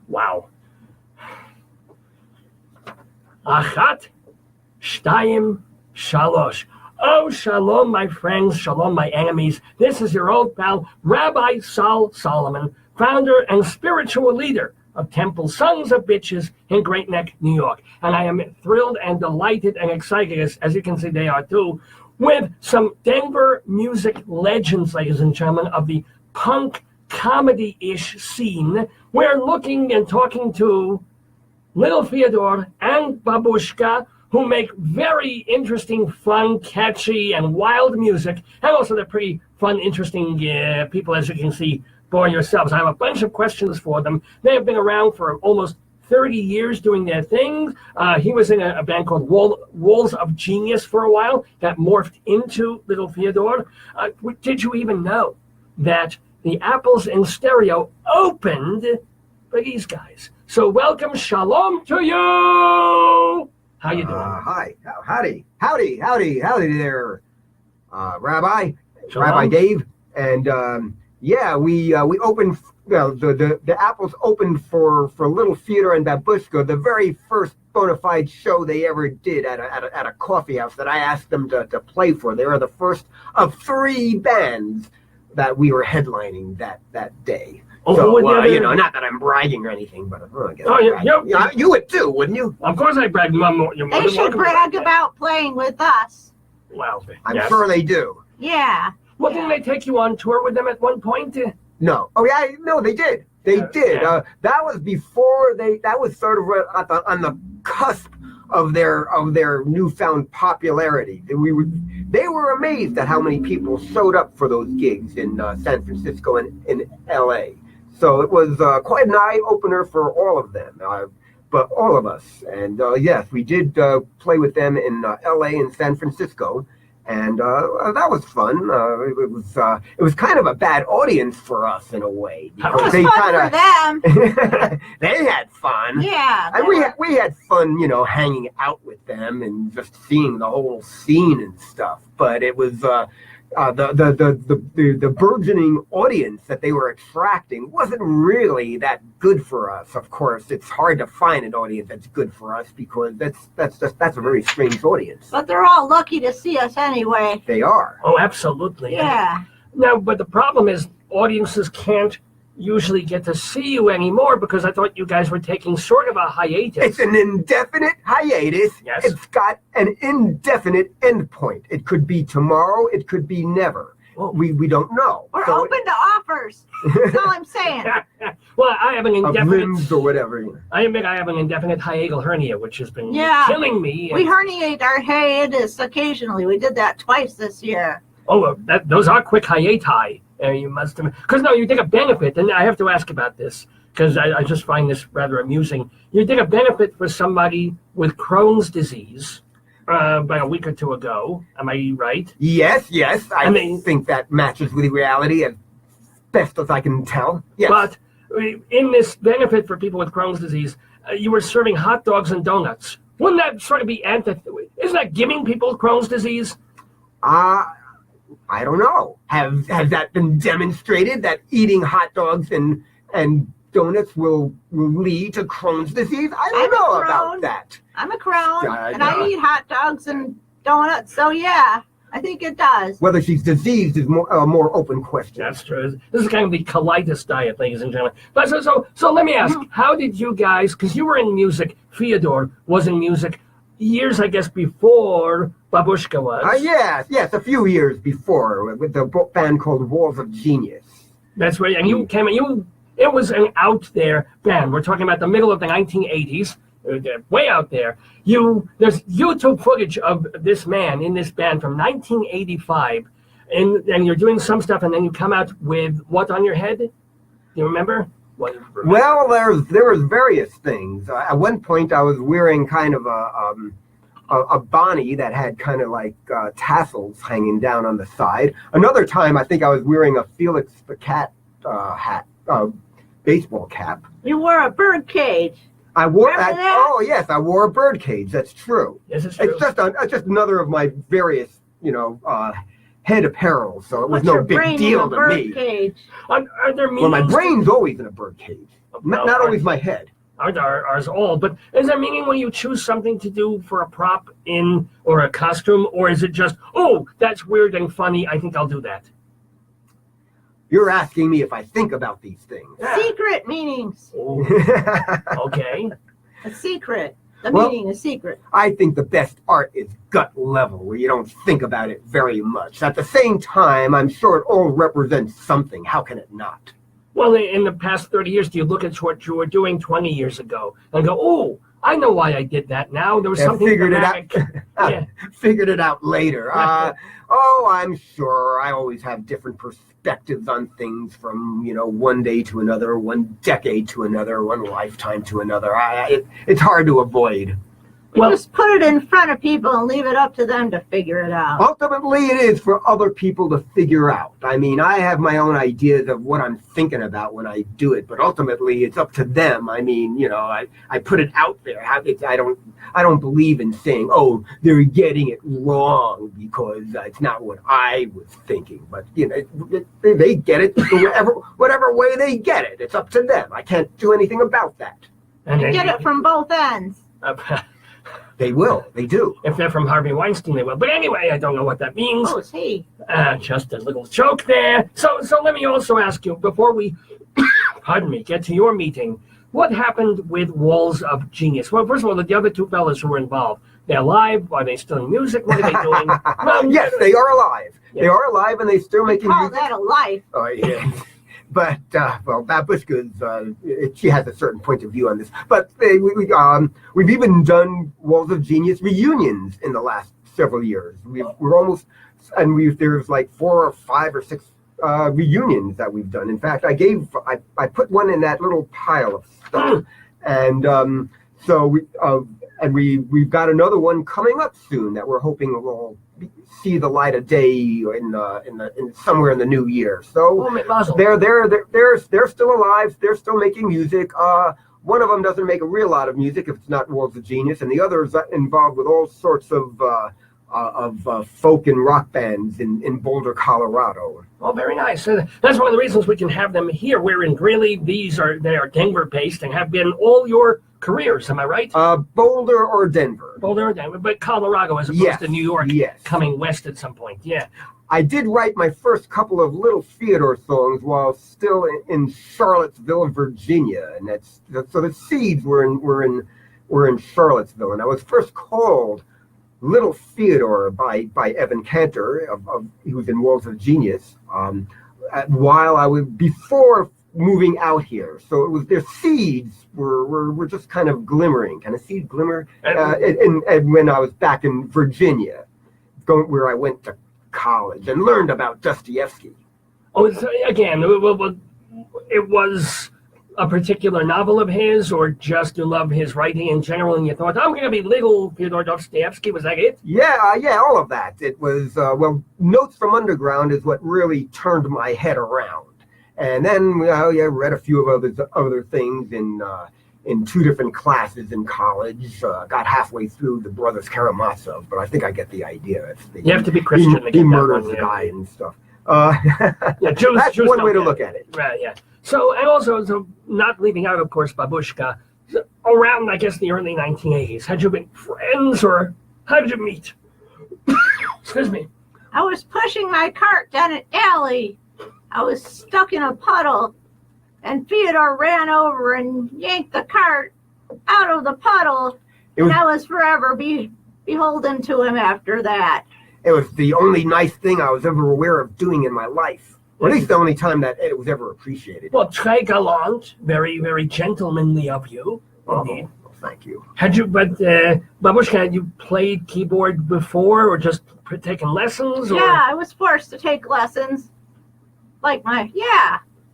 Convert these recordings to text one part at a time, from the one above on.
Wow. Achat, shtayim, shalosh. Oh, shalom, my friends, shalom, my enemies. This is your old pal, Rabbi Sol Solomon, founder and spiritual leader of Temple Sons of Bitches in Great Neck, New York. And I am thrilled and delighted and excited, as you can see they are too, with some Denver music legends, ladies and gentlemen, of the punk comedy-ish scene. We're looking and talking to Little Fyodor and Babushka, who make very interesting, fun, catchy, and wild music. And also they're pretty fun, interesting people, as you can see for yourselves. I have a bunch of questions for them. They have been around for almost 30 years doing their thing. He was in a band called Walls of Genius for a while, that morphed into Little Fyodor. Did you even know that the Apples in Stereo opened for these guys? So welcome, shalom to you! How you doing? Hi, howdy there, Rabbi, Shalom. Rabbi Dave, and yeah, we opened. Well, the Apples opened for Little Fyodor and Babushka, the very first bona fide show they ever did at a coffee house that I asked them to play for. They were the first of 3 bands that we were headlining that day. Oh, So, not that I'm bragging or anything, but I guess you you would too, wouldn't you? Of course I brag. They should brag about playing with us. Well, I'm yes. sure they do. Yeah. Well, didn't they take you on tour with them at one point? No. Oh yeah, no, they did. They did. Yeah. That was before that was sort of on the cusp of their newfound popularity. They were amazed at how many people showed up for those gigs in San Francisco and in LA. So it was quite an eye opener for all of them. But all of us. And yes, we did play with them in LA and San Francisco. And that was fun. It was kind of a bad audience for us in a way. It was fun for them. They had fun. Yeah. And we had fun, hanging out with them and just seeing the whole scene and stuff. But it was the burgeoning audience that they were attracting wasn't really that good for us. Of course, it's hard to find an audience that's good for us because that's a very strange audience. But they're all lucky to see us anyway. They are. Oh, absolutely. Yeah. No, but the problem is audiences can't usually get to see you anymore because I thought you guys were taking sort of a hiatus. It's an indefinite hiatus. Yes. It's got an indefinite endpoint. It could be tomorrow. It could be never. Whoa. We don't know. We're open to offers. That's all I'm saying. Well, I have an Of indefinite. limbs or whatever. I admit I have an indefinite hiatal hernia, which has been killing me. We herniate our hiatus occasionally. We did that twice this year. Oh, those are quick hiati. You must have, because no, you did a benefit, and I have to ask about this because I just find this rather amusing. You did a benefit for somebody with Crohn's disease about a week or two ago. Am I right? Yes. I think that matches with reality as best as I can tell. Yes. But in this benefit for people with Crohn's disease, you were serving hot dogs and donuts. Wouldn't that sort of be isn't that giving people Crohn's disease? I don't know. Has that been demonstrated that eating hot dogs and donuts will lead to Crohn's disease? I don't know about that. I'm a Crohn, and I eat hot dogs and donuts, so yeah, I think it does. Whether she's diseased is a more open question. That's true. This is kind of the colitis diet, ladies and gentlemen. But so let me ask, how did you guys, because you were in music, Fyodor was in music years, I guess, before Babushka was. Yes, a few years before with the band called Walls of Genius. That's right, and you came, it was an out there band. We're talking about the middle of the 1980s, way out there. There's YouTube footage of this man in this band from 1985, and you're doing some stuff, and then you come out with what on your head? Do you remember? Well, there was various things. At one point, I was wearing kind of a bonnet that had kind of like tassels hanging down on the side. Another time, I think I was wearing a Felix the Cat hat, baseball cap. You wore a bird cage. I wore that. Oh yes, I wore a bird cage. That's true. Yes, it's true. It's just another of my various, head apparel, so it was What's no your big brain deal in a to bird me. cage? Are there Well, meanings? my brain's always in a bird cage. Not always my head. Ours all, but is there meaning when you choose something to do for a prop in or a costume, or is it just, oh, that's weird and funny, I think I'll do that? You're asking me if I think about these things. Yeah. Secret meanings. Oh, okay. A secret. The Well- meaning is secret. I think the best art is gut level, where you don't think about it very much. At the same time, I'm sure it all represents something. How can it not? Well, in the past 30 years, do you look at what you were doing 20 years ago and go, oh, I know why I did that now. There was Yeah, something figured it out. dramatic. Yeah. Figured it out later. I'm sure. I always have different perspectives on things from, one day to another, one decade to another, one lifetime to another. It's hard to avoid. You just put it in front of people and leave it up to them to figure it out. Ultimately, it is for other people to figure out. I mean, I have my own ideas of what I'm thinking about when I do it, but ultimately, it's up to them. I mean, I put it out there. I don't believe in saying, oh, they're getting it wrong because it's not what I was thinking. But they get it whatever way they get it. It's up to them. I can't do anything about that. And You get it from both ends. They will. They do. If they're from Harvey Weinstein, they will. But anyway, I don't know what that means. Oh, it's he. Just a little joke there. So let me also ask you, before we, pardon me, get to your meeting, what happened with Walls of Genius? Well, first of all, the other two fellas who were involved, they're alive? Are they still in music? What are they doing? Yes, they are alive. Yeah. They are alive, and they still making Call music. that a life. Oh, yeah. But, Babushka's, she has a certain point of view on this. But we've even done Walls of Genius reunions in the last several years. We're almost, and there's like 4 or 5 or 6 reunions that we've done. In fact, I put one in that little pile of stuff. And we've got another one coming up soon that we're hoping will see the light of day in somewhere in the new year. So they're still alive. They're still making music. One of them doesn't make a real lot of music if it's not Walls of Genius, and the other is involved with all sorts of folk and rock bands in Boulder, Colorado. Oh, very nice. That's one of the reasons we can have them here. We're in Greeley. They are Denver-based and have been all your careers. Am I right? Boulder or Denver. Boulder or Denver, but Colorado as opposed to New York. Yes. Coming west at some point. Yeah. I did write my first couple of Little Fyodor songs while still in Charlottesville, Virginia, and so the seeds were in Charlottesville, and I was first called Little Fyodor by Evan Cantor, he was in Walls of Genius, before moving out here. So it was their seeds were just kind of glimmering, kind of seed glimmer, and when I was back in Virginia, where I went to college and learned about Dostoevsky. Oh, again, it was a particular novel of his, or just you love his writing in general, and you thought, I'm going to be Little Fyodor Dostoevsky. Was that it? Yeah, all of that. It was, Notes from Underground is what really turned my head around. And then, read a few of other things in 2 different classes in college. Got halfway through the Brothers Karamazov, but I think I get the idea. You have to be Christian to get he that murders one, the guy and stuff. Jews, that's Jews one way to get look at it. Right, yeah. So, and also, not leaving out, of course, Babushka, around, I guess, the early 1980s, had you been friends, or how did you meet? Excuse me. I was pushing my cart down an alley. I was stuck in a puddle, and Fyodor ran over and yanked the cart out of the puddle, and I was forever beholden to him after that. It was the only nice thing I was ever aware of doing in my life. Or at least the only time that it was ever appreciated. Well, très galant, very, very gentlemanly of you. Indeed. Well, thank you. Babushka, had you played keyboard before, or just taken lessons? Or? Yeah, I was forced to take lessons.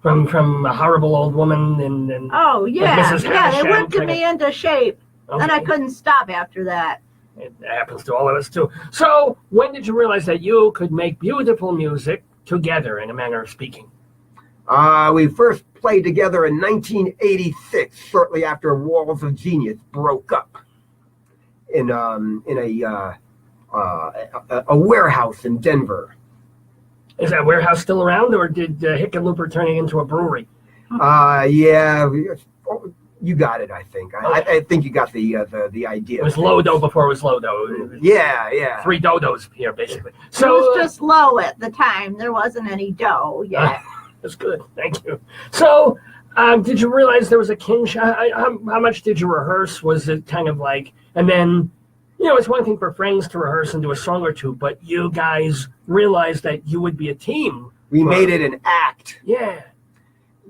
From a horrible old woman and oh, yeah. Mrs. Yeah, they Havisham, whipped me into shape. Okay. And I couldn't stop after that. It happens to all of us, too. So, when did you realize that you could make beautiful music together, in a manner of speaking? We first played together in 1986, shortly after Walls of Genius broke up in a warehouse in Denver. Is that warehouse still around, or did Hickenlooper turn it into a brewery? Yeah, you got it. I think. I think you got the idea. It was Lodo before it was Lodo. Yeah. 3 dodos here, basically. So it was just low at the time. There wasn't any dough yet. That's good. Thank you. So, did you realize there was a kinship? How much did you rehearse? Was it kind of like, and then, it's one thing for friends to rehearse and do a song or two, but you guys realized that you would be a team. We made it an act. Yeah.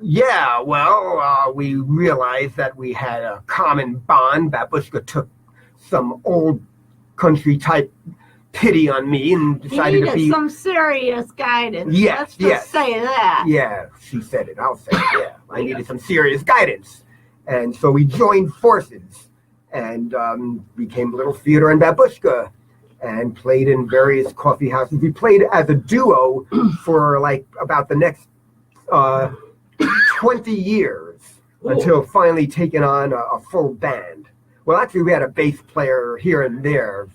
Yeah, well, we realized that we had a common bond. Babushka took some old country type pity on me and decided to be some serious guidance. Yes, Let's just say that. Yeah, she said it. I'll say it. Yeah, I needed some serious guidance, and so we joined forces and became Little Fyodor and Babushka, and played in various coffee houses. We played as a duo for like about the next 20 years until finally taking on a full band. Well, actually, we had a bass player here and there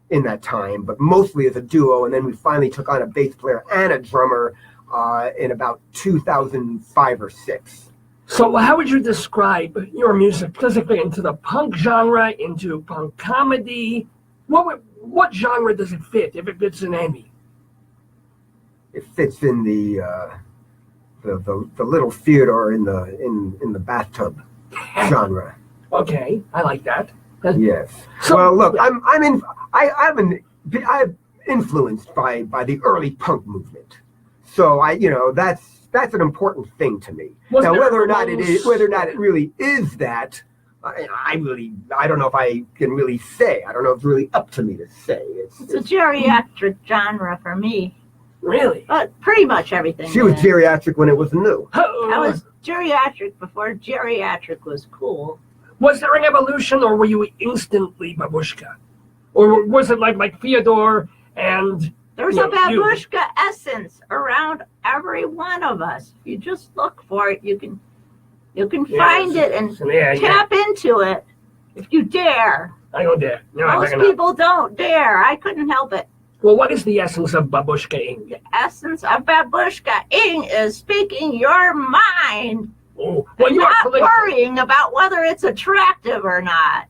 in that time, but mostly as a duo, and then we finally took on a bass player and a drummer in about 2005 or 6. So how would you describe your music? Does it fit into the punk genre, into punk comedy? What genre does it fit, if it fits in any? It fits in the Little Fyodor in the bathtub genre. Okay, I like that. Yes. So, well, look, I'm influenced by the early punk movement. So that's an important thing to me. Now, whether or not it really is that, I don't know if I can really say. I don't know if it's really up to me to say. It's a geriatric genre for me. Really? But pretty much everything. She was geriatric when it was new. I was geriatric before geriatric was cool. Was there an evolution, or were you instantly Babushka? Or was it like Fyodor and... There's a Babushka essence around every one of us. If you just look for it, you can find it and tap into it if you dare. I don't dare. No, most people don't dare. I couldn't help it. Well, what is the essence of Babushka-ing? The essence of Babushka-ing is speaking your mind. Oh, well, and not worrying about whether it's attractive or not.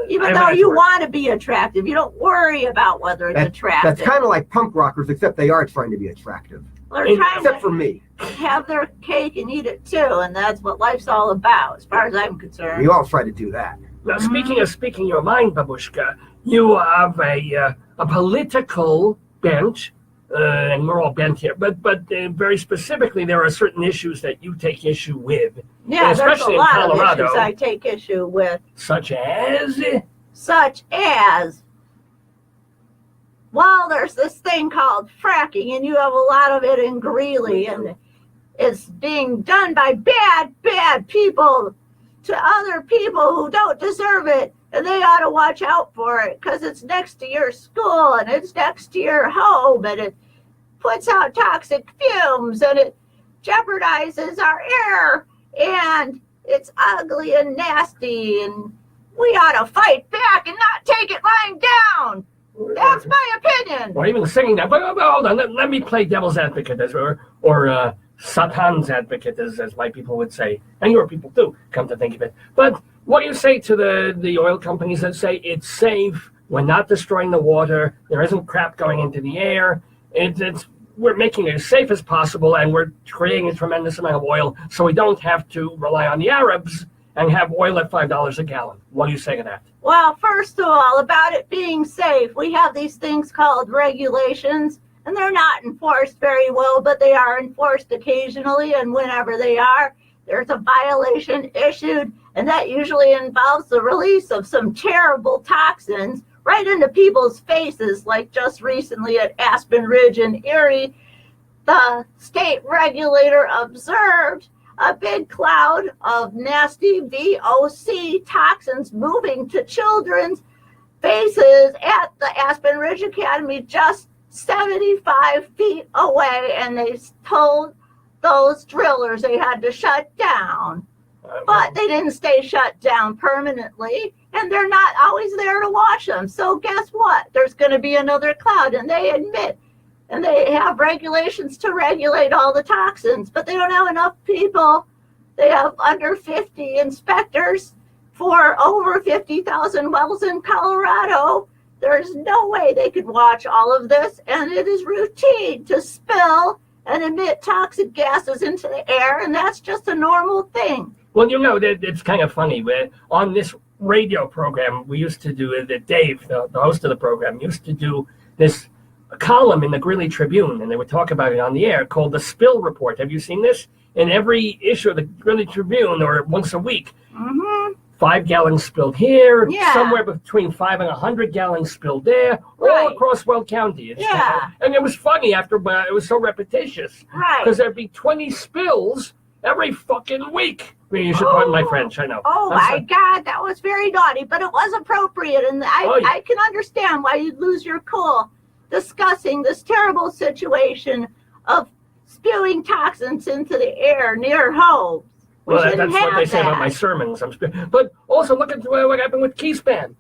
Even though you want to be attractive, you don't worry about whether it's attractive. That's kind of like punk rockers, except they are trying to be attractive. They're trying except for me. Have their cake and eat it too, and that's what life's all about, as far as I'm concerned. We all try to do that. Now, speaking of speaking your mind, Babushka, you have a political bent, and we're all bent here, but very specifically, there are certain issues that you take issue with. Yeah, especially there's a lot of issues I take issue with. Such as? Well, there's this thing called fracking, and you have a lot of it in Greeley, and it's being done by bad people to other people who don't deserve it, and they ought to watch out for it, because it's next to your school, and it's next to your home, and it puts out toxic fumes, and it jeopardizes our air, and it's ugly and nasty, and we ought to fight back and not take it lying down. That's my opinion. Or even singing that. But hold on, let me play devil's advocate, or Satan's advocate, as white people would say. And your people do, come to think of it. But what do you say to the oil companies that say it's safe, we're not destroying the water, there isn't crap going into the air, we're making it as safe as possible, and we're creating a tremendous amount of oil, so we don't have to rely on the Arabs and have oil at $5 a gallon. What do you say to that? Well, first of all, about it being safe, we have these things called regulations, and they're not enforced very well, but they are enforced occasionally, and whenever they are, there's a violation issued, and that usually involves the release of some terrible toxins right into people's faces, like just recently at Aspen Ridge in Erie, the state regulator observed a big cloud of nasty VOC toxins moving to children's faces at the Aspen Ridge Academy just 75 feet away, and they told those drillers they had to shut down. But they didn't stay shut down permanently, and they're not always there to watch them. So guess what? There's going to be another cloud, and they admit and they have regulations to regulate all the toxins, but they don't have enough people. They have under 50 inspectors for over 50,000 wells in Colorado. There's no way they could watch all of this, and it is routine to spill and emit toxic gases into the air, and that's just a normal thing. Well, it's kind of funny. On this radio program, we used to do that. Dave, the host of the program, used to do this column in the Greeley Tribune, and they would talk about it on the air, called the Spill Report. Have you seen this? In every issue of the Greeley Tribune, or once a week, 5 gallons spilled here, somewhere between 5 and 100 gallons spilled there, all across Weld County. And it was funny it was so repetitious. Because there'd be 20 spills every fucking week. You should pardon my French, I know. Oh my God, that was very naughty, but it was appropriate, and I can understand why you'd lose your cool discussing this terrible situation of spewing toxins into the air near homes. Well, that's what they say about my sermons. But also, look at what happened with Keyspan.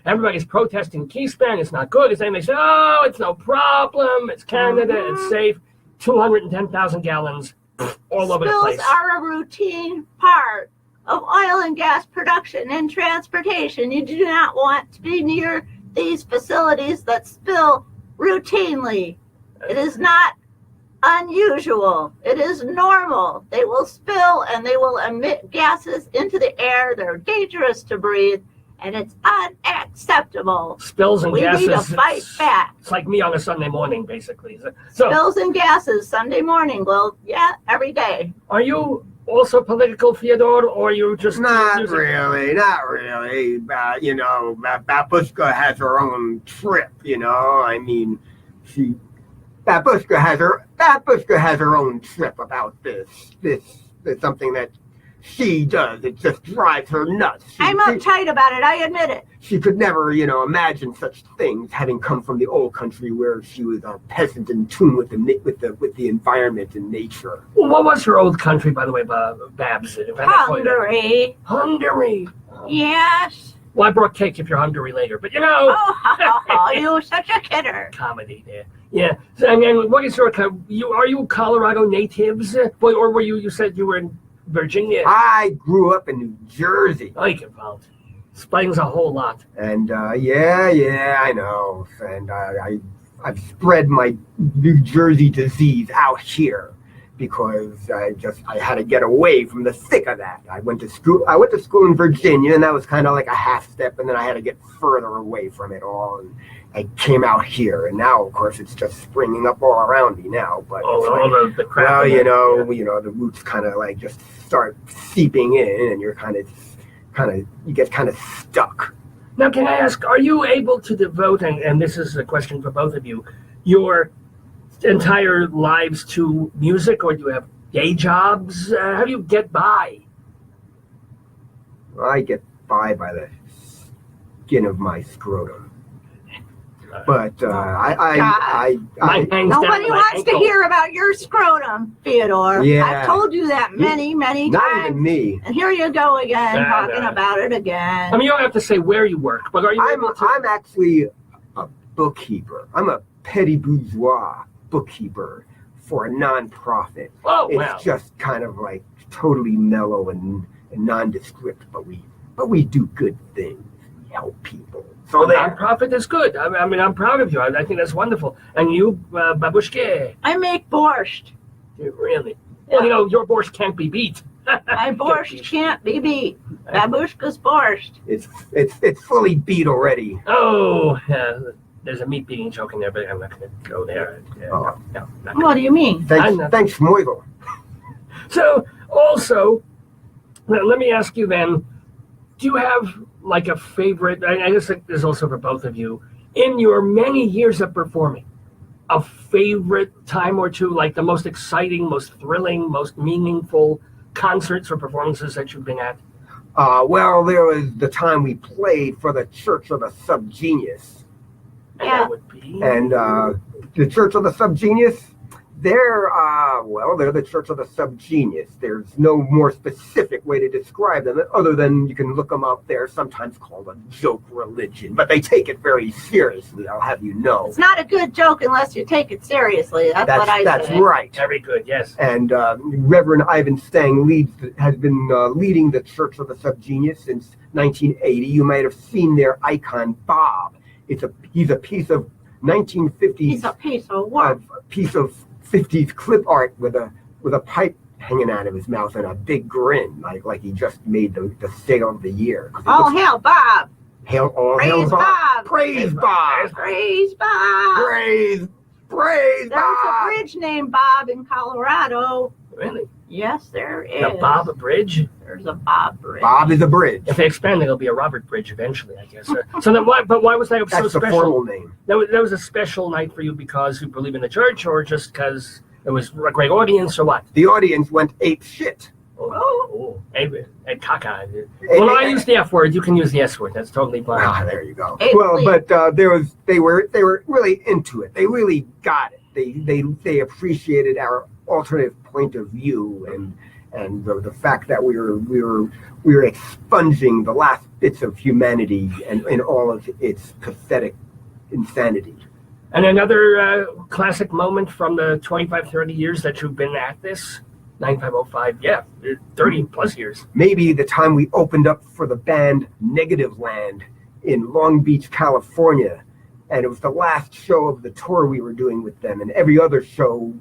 Everybody's protesting Keyspan. It's not good. They say, oh, it's no problem. It's Canada. It's safe. 210,000 gallons all over the place. Spills are a routine part of oil and gas production and transportation. You do not want to be near these facilities that spill routinely. It is not unusual. It is normal. They will spill and they will emit gases into the air. They're dangerous to breathe, and it's unacceptable. Spills and gases. We need to fight back. It's like me on a Sunday morning, basically. Spills and gases, Sunday morning. Well, yeah, every day. Are you also political, Fyodor, or are you just... Not really. Babushka has her own trip, I mean, Babushka has her own trip about this. This is something that she does. It just drives her nuts. I'm uptight about it. I admit it. She could never, imagine such things, having come from the old country where she was a peasant in tune with the environment and nature. Well, what was her old country, by the way, Babs? Hungary. Hungary. Yes. Well, I brought cake if you're hungry later, but Oh, you're such a kidder. Comedy there. Yeah. So, and what is are you Colorado natives? Or were you said you were in Virginia? I grew up in New Jersey. Oh, you can vote. Explains a whole lot. And, I know. And I've spread my New Jersey disease out here because I had to get away from the thick of that. I went to school in Virginia, and that was kind of like a half step, and then I had to get further away from it all, and I came out here, and now, of course, it's just springing up all around me now. But the crap. Well, the roots kind of like just start seeping in, and you're you get kind of stuck. Now, can I ask, are you able to devote, and this is a question for both of you, your entire lives to music, or do you have day jobs? How do you get by? I get by the skin of my scrotum. But nobody wants to hear about your scrotum, Fyodor. Yeah. I've told you that many times. Not even me. And here you go again, talking about it again. I mean, you don't have to say where you work, but are you I'm actually a bookkeeper. I'm a petty bourgeois bookkeeper for a non-profit. It's just kind of like totally mellow and nondescript, but we do good things, help people. So non-profit is good. I mean, I'm proud of you. I think that's wonderful. And you, Babushka? I make borscht. Really? Yeah. Well, your borscht can't be beat. My borscht can't be beat. Babushka's borscht. It's fully beat already. Oh, there's a meat beating joke in there, but I'm not going to go there. No, what do you mean? Thanks, Moivel. So, also, let me ask you then, do you have like a favorite, I just think this is also for both of you, in your many years of performing, a favorite time or two, like the most exciting, most thrilling, most meaningful concerts or performances that you've been at? Well, there was the time we played for the Church of the Subgenius. And that would be? And the Church of the Subgenius, They're the Church of the Subgenius. There's no more specific way to describe them other than you can look them up. They're sometimes called a joke religion, but they take it very seriously, I'll have you know. It's not a good joke unless you take it seriously. That's say. Right. Very good, yes. And Reverend Ivan Stang has been leading the Church of the Subgenius since 1980. You might have seen their icon, Bob. He's a piece of 1950s. He's a piece of what? Piece of 50s clip art with a pipe hanging out of his mouth and a big grin, like he just made the sale of the year. All hail Bob! Praise Bob! Praise Bob! Praise Bob! Praise There's Bob! a bridge named Bob in Colorado. Really? Yes, there is. The Bob Bridge? There's a Bob Bridge. Bob is a bridge. If they expand it, it'll be a Robert Bridge eventually, I guess. So then why was that so That's special? the formal name. That was a special night for you because you believe in the church, or just because it was a great audience, or what? The audience went ape shit. And caca. Well, I use the F word. You can use the S word. That's totally fine. Ah, there you go. Ape Well, leap. but they were really into it. They really got it. They appreciated our alternative point of view and the fact that we were expunging the last bits of humanity and in all of its pathetic insanity. And another classic moment from the 25, 30 years that you've been at this? 9505, yeah, 30 plus years. Maybe the time we opened up for the band Negative Land in Long Beach, California. And it was the last show of the tour we were doing with them. And every other show,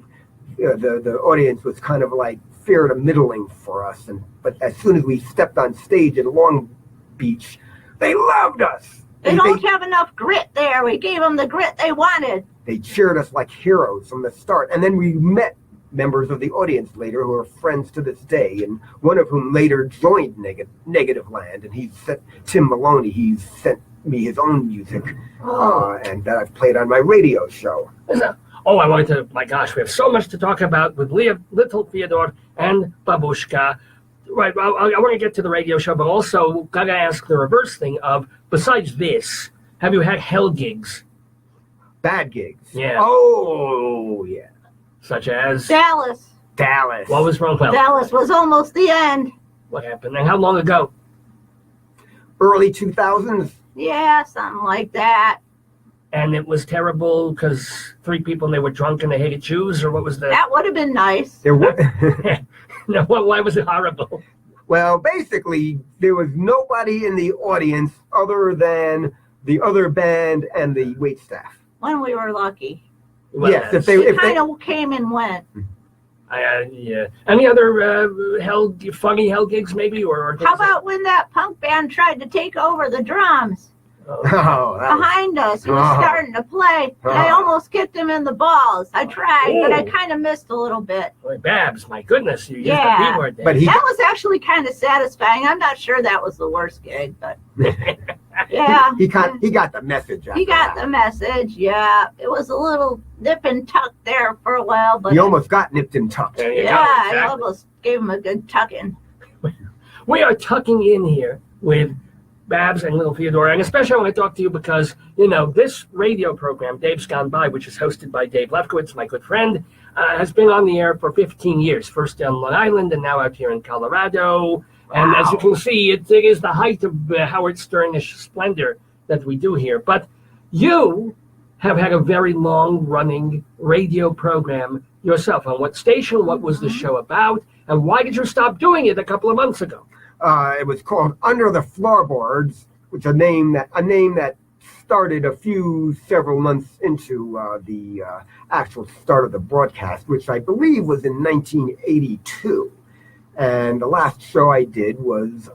the audience was kind of like fair to middling for us. But as soon as we stepped on stage in Long Beach, they loved us. They don't have enough grit there. We gave them the grit they wanted. They cheered us like heroes from the start. And then we met members of the audience later who are friends to this day, and one of whom later joined Negative Land. And Tim Maloney, he's sent me his own music, and that I've played on my radio show. My gosh, we have so much to talk about with Little Fyodor and Babushka. Right, well, I want to get to the radio show, but also gotta ask the reverse thing of, besides this, have you had hell gigs? Bad gigs? Yeah. Oh, yeah. Such as? Dallas. What was wrong? Well, Dallas was almost the end. What happened? And how long ago? Early 2000s. Yeah, something like that. And it was terrible because 3 people and they were drunk and they hated Jews, or what was the? That would have been nice. There were. No, why was it horrible? Well, basically, there was nobody in the audience other than the other band and the wait staff. When we were lucky. Well, yes, if They they kind of came and went. Yeah. Any other funny hell gigs, maybe, or How about when that punk band tried to take over the drums behind us? He was starting to play, and I almost kicked him in the balls. I tried, but I kind of missed a little bit. Babs, my goodness, you used the B word there. But that was actually kind of satisfying. I'm not sure that was the worst gig, but yeah. He got the message. He got the message, yeah. It was a little nip and tuck there for a while, but he almost got nipped and tucked. There you go, I exactly. almost gave him a good tucking. We are tucking in here with Babs and Little Fyodor, and especially I want to talk to you because, this radio program, Dave's Gone By, which is hosted by Dave Lefkowitz, my good friend, has been on the air for 15 years, first on Long Island and now out here in Colorado. And as you can see, it is the height of Howard Sternish splendor that we do here. But you have had a very long-running radio program yourself. On what station? What was the show about? And why did you stop doing it a couple of months ago? It was called Under the Floorboards, which a name that started several months into the actual start of the broadcast, which I believe was in 1982. And the last show I did was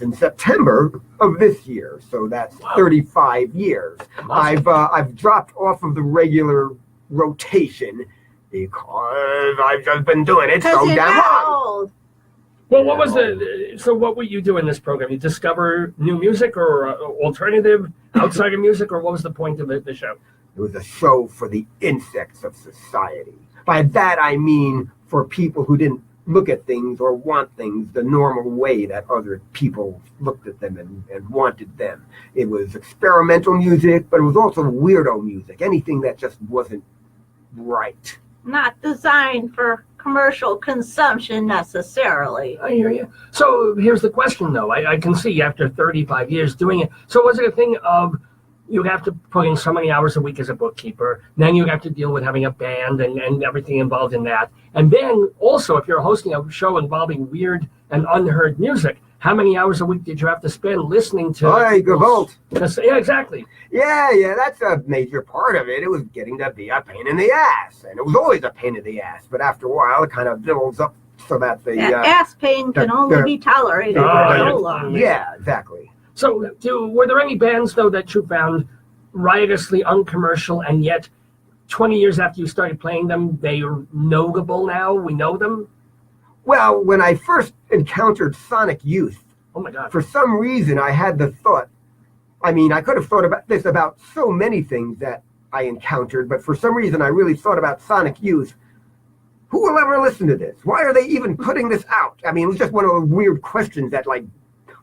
in September of this year, so that's 35 years. Awesome. I've dropped off of the regular rotation because I've just been doing it so damn long. Well, what were you doing in this program? You discover new music or alternative outside of music, or what was the point of the show? It was a show for the insects of society. By that I mean for people who didn't look at things or want things the normal way that other people looked at them and wanted them. It was experimental music, but it was also weirdo music, anything that just wasn't right. not designed for commercial consumption necessarily. I hear you. So here's the question, though. I can see after 35 years doing it. So was it a thing of you have to put in so many hours a week as a bookkeeper, then you have to deal with having a band and everything involved in that. And then also, if you're hosting a show involving weird and unheard music, how many hours a week did you have to spend listening to? Hey, Gavolt. Yeah, exactly. Yeah, that's a major part of it. It was getting to be a pain in the ass. And it was always a pain in the ass. But after a while, it kind of builds up so that the... ass pain can only be tolerated for so long. Yeah, exactly. So were there any bands, though, that you found riotously uncommercial, and yet 20 years after you started playing them, they are notable now? We know them? Well, when I first encountered Sonic Youth, Oh, my God. for some reason I had the thought, I mean, I could have thought about this about so many things that I encountered, but for some reason I really thought about Sonic Youth. Who will ever listen to this? Why are they even putting this out? I mean, it was just one of those weird questions that, like,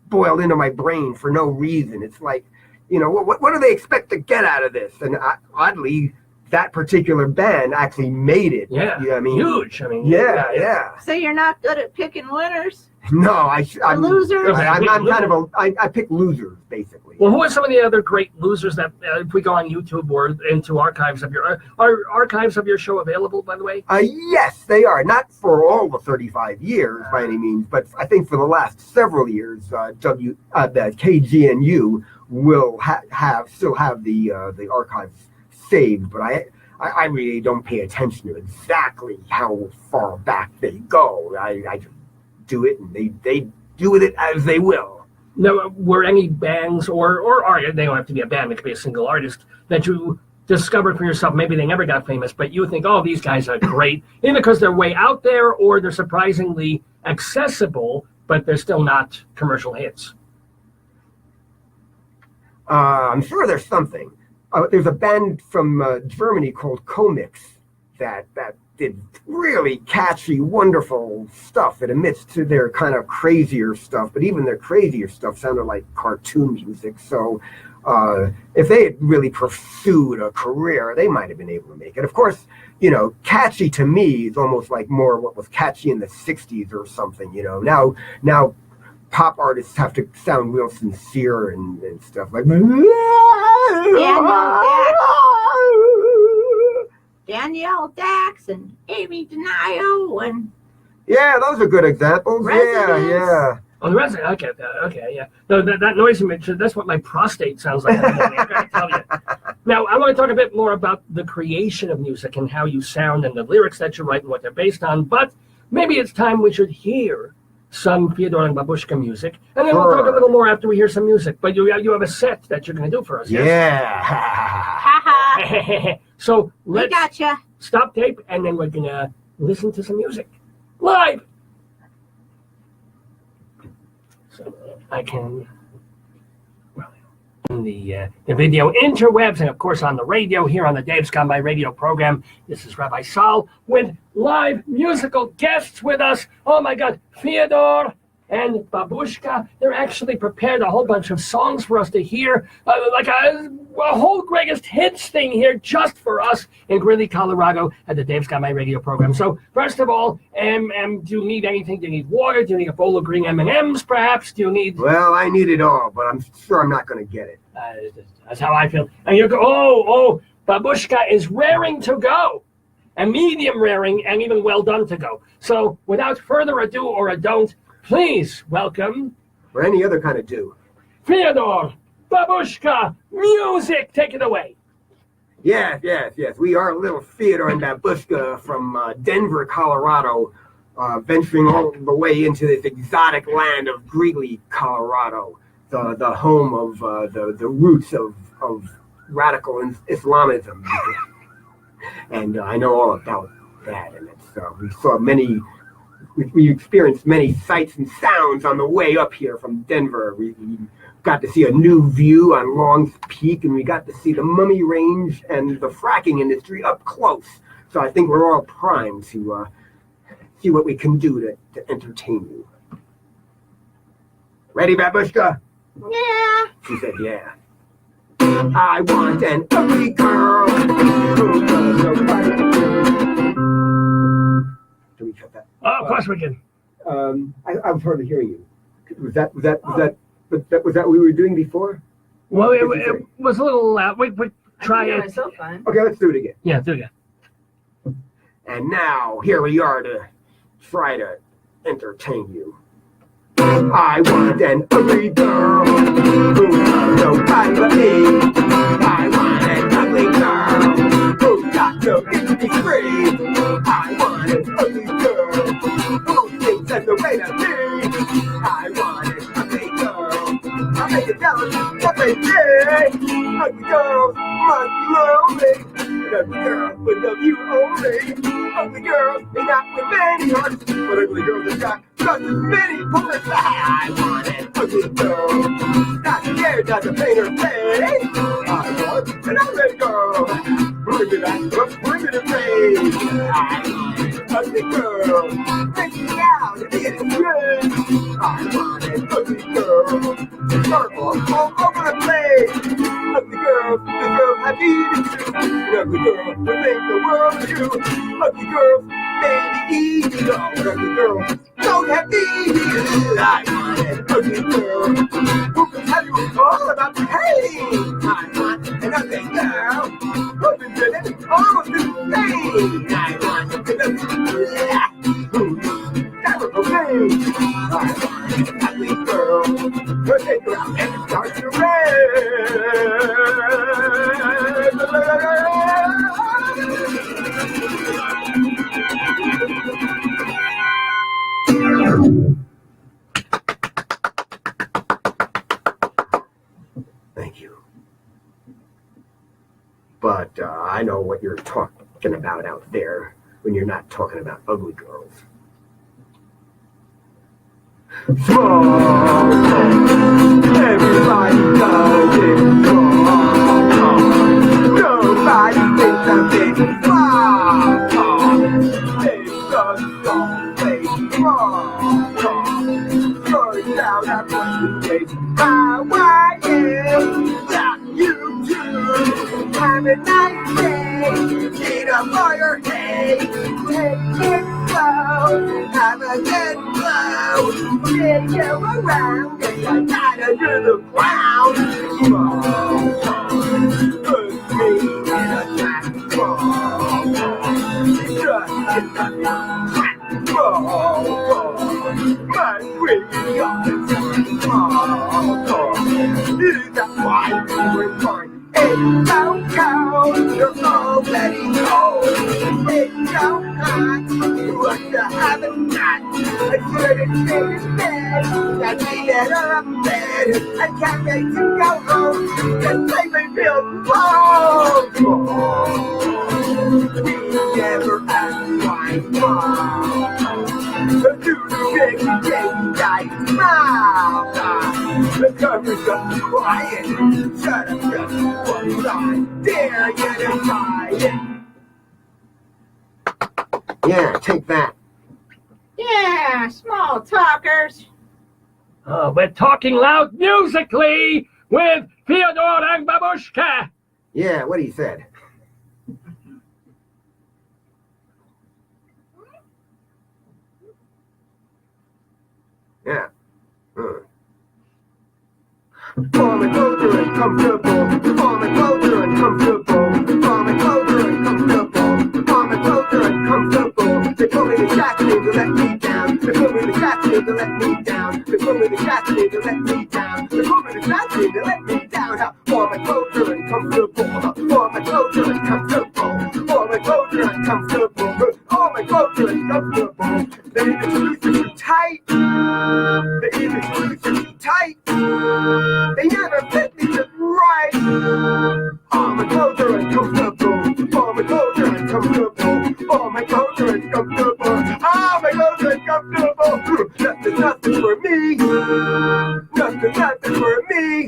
boiled into my brain for no reason. It's like, you know, what do they expect to get out of this? And oddly, that particular band actually made it. Yeah, You know what I mean? huge. I mean, Yeah. So you're not good at picking winners? No, I'm Losers? I'm kind of I pick losers, basically. Well, who are some of the other great losers that, if we go on YouTube or into archives of are archives of your show available, by the way? Yes, they are. Not for all the 35 years by any means, but I think for the last several years, the KGNU will still have the archives saved. But I really don't pay attention to exactly how far back they go. I just do it, and they do with it as they will. No, were any bands or artists, they don't have to be a band, it could be a single artist, that you discovered for yourself, maybe they never got famous, but you think, oh, these guys are great, either because they're way out there or they're surprisingly accessible, but they're still not commercial hits? I'm sure there's something. There's a band from Germany called Komix that did really catchy, wonderful stuff in amidst to their kind of crazier stuff. But even their crazier stuff sounded like cartoon music. So if they had really pursued a career, they might have been able to make it. Of course, you know, catchy to me is almost like more what was catchy in the 60s or something. You know, now pop artists have to sound real sincere and stuff like Danielle Dax and Amy DeNio and those are good examples. Residents. Yeah. Oh, the resident. I get that. Okay, yeah. No, that noise image, that's what my prostate sounds like in the morning, I gotta tell you. Now, I want to talk a bit more about the creation of music and how you sound and the lyrics that you write and what they're based on, but maybe it's time we should hear some Fyodor and Babushka music, and then we'll talk a little more after we hear some music. But you have a set that you're going to do for us, yes? Yeah. haha. So We let's gotcha. stop tape, and then we're going to listen to some music live. So I can, well, on the video interwebs, and of course on the radio here on the Dave's Gone By radio program. This is Rabbi Sol with live musical guests with us. Oh my God, Fyodor and Babushka. They're actually prepared a whole bunch of songs for us to hear, like a whole greatest hits thing here just for us in Greeley, Colorado at the Dave's Got My Radio program. So first of all, do you need anything? Do you need water? Do you need a bowl of green M&Ms perhaps? Do you need... Well, I need it all, but I'm sure I'm not going to get it. That's how I feel. And you go, Babushka is raring to go. And medium raring and even well done to go. So without further ado or a don't, please welcome... Or any other kind of do. Fyodor, Babushka, music, take it away. Yes. We are little Fyodor and Babushka from Denver, Colorado, venturing all the way into this exotic land of Greeley, Colorado, the home of the roots of radical Islamism. And I know all about that. And we experienced many sights and sounds on the way up here from Denver. We got to see a new view on Long's Peak, and we got to see the Mummy Range and the fracking industry up close. So I think we're all primed to see what we can do to entertain you. Ready, Babushka? Yeah. She said, yeah. I want an ugly girl who does nobody. Can we cut that? Oh, of course we can. I was hardly hearing you. Was that what we were doing before? Well, it was a little loud. We try it. Myself fine. Okay, let's do it again. Yeah, do it again. And now here we are to try to entertain you. I want an ugly girl who loves nobody but me. I want an ugly girl who got no itchy free. I want an ugly girl who thinks that's the way to be. I want an ugly girl. I'll make it jealous every day. Ugly girls must be lonely. An ugly girl would love you only. Ugly girls may not with many hearts, but ugly girls have got just as many bullets. I want an ugly girl, not scared not to paint her face. I want an ugly girl, bring me that, bring me the face. I want an ugly girl, take me out and get it good. I want an ugly girl, circles all over the place. Ugly girls deserve happy to do. An ugly girl would make the world of you. Ugly girls may be easy, though. Ugly girls don't have needs. I want an ugly girl who can tell you all about pain. I want an ugly girl who can do it almost insane. I want an ugly girl who's never okay. I want an ugly girl who take you out and start to Thank you. But I know what you're talking about out there when you're not talking about ugly girls. Small talk, everybody does it. Small talk, nobody thinks I'm big. Small talk, it's just always small talk. Turns out I'm what you think. How I am, that you do. Have a nice day, get up all your hay. Take it slow, have a good blow. Get you around, and I gotta do the clown. Small talk, put me in a trap. Small talk, just in the trap. Small talk, my way on small talk. Is that why you were born? It's so cold, you're already cold. It's so hot, what you haven't got. I should've stayed in bed, got me better up bed. I can't wait to go home, just make me feel wrong. We never ask why small. Do the big thing like smile. The cover's up quiet. Shut up, just one side. Dare you to try it. Yeah, take that. Yeah, small talkers. We're talking loud musically with Fyodor and Babushka. Yeah, what he said. Yeah. Form and closer and comfortable. Form and closer and comfortable. Form and closer and comfortable. Form and closer and comfortable. They put me in the jacket to let me down. They put me in the jacket to let me down. They put me in the jacket to let me down. They put me in the jacket to let me down. Form and closer and comfortable. Form and closer and comfortable. Form and closer and comfortable. Form and closer and comfortable. They introduce you tight. They introduce you tight. They never fit me just right. All my clothes are uncomfortable. All my clothes are uncomfortable. All my clothes are uncomfortable. All my clothes are uncomfortable. Nothing for me. Nothing for me.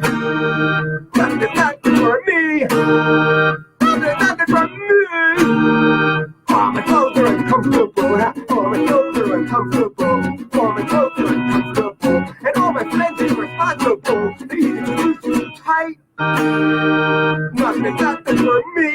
Nothing for me. Nothing for me. All my clothes are uncomfortable. All my clothes are uncomfortable. All my clothes are uncomfortable. And all my friends are irresponsible. They introduce you tight. Nothing for me.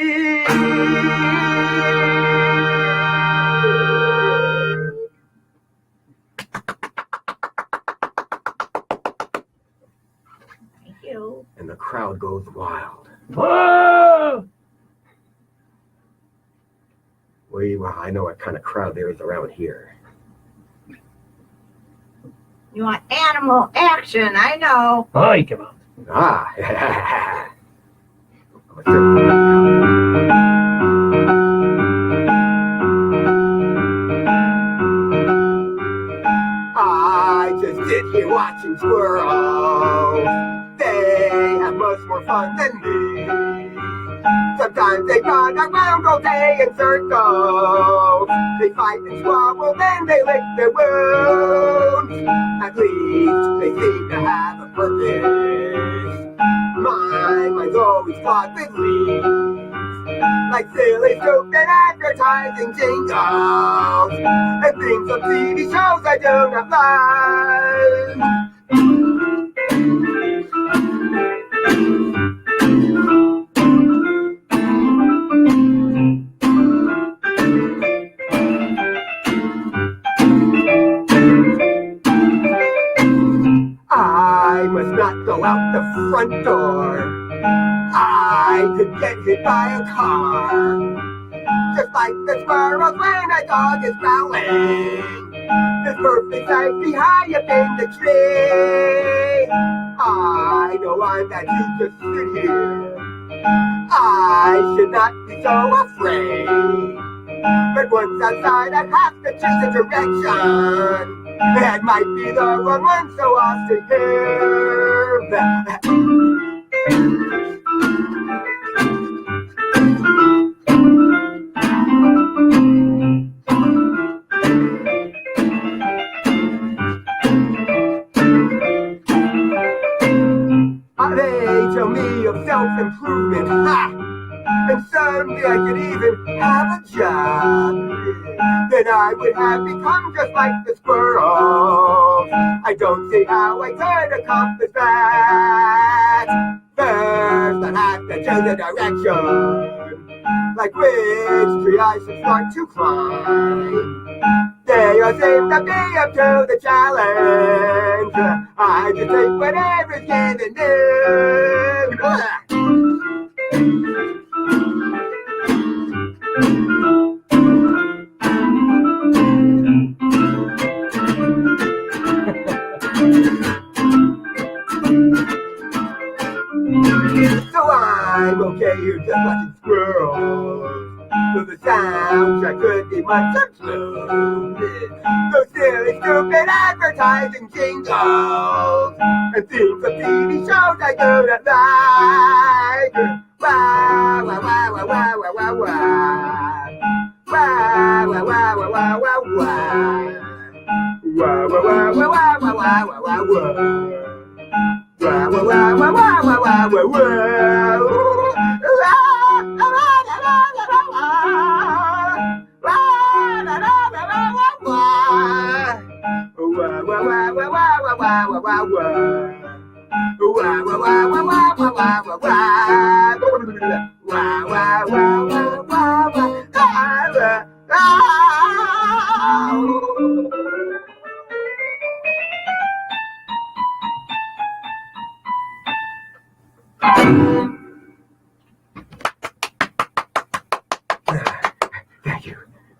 you. And the crowd goes wild. Whoa! Well, I know what kind of crowd there is around here. You want animal action, I know. Oi, come on. Ah. I just sit here watching squirrels. They have much more fun than me. Sometimes they run around all day in circles. They fight and squabble, then they lick their wounds. At least they seem to have a purpose. My mind's always clogged with leaves, like silly stupid advertising jingles and things on TV shows I do not like. I must not go out the front door. I could get hit by a car. Just like the squirrels when a dog is growling. It's perfect safety high up in the tree. I know I'm bad to just sit here. I should not be so afraid. But once outside I'd have to choose a direction. That might be the wrong one, so I'll stay here. They tell me of self-improvement, ha! And someday I could even have a job. Then I would have become just like the squirrels. I don't see how I could accomplish that. First, I'd have to choose a direction, like which tree I should start to climb. They all seem to be up to the challenge. I just take whatever's given them. So I'm okay here just watching squirrels. So the soundtrack could be much included. Those silly, stupid advertising jingles and themes of TV shows I do not like. Wow, wow, wow, wow, wow, wow, wow, wow. Wow, wow, wow, wow, wow, wow, wow. Wow, wow, wow, wow, wow, wow, wow, wow, wow. Wow, wow, wow, wow, wow, wow, wow, wow,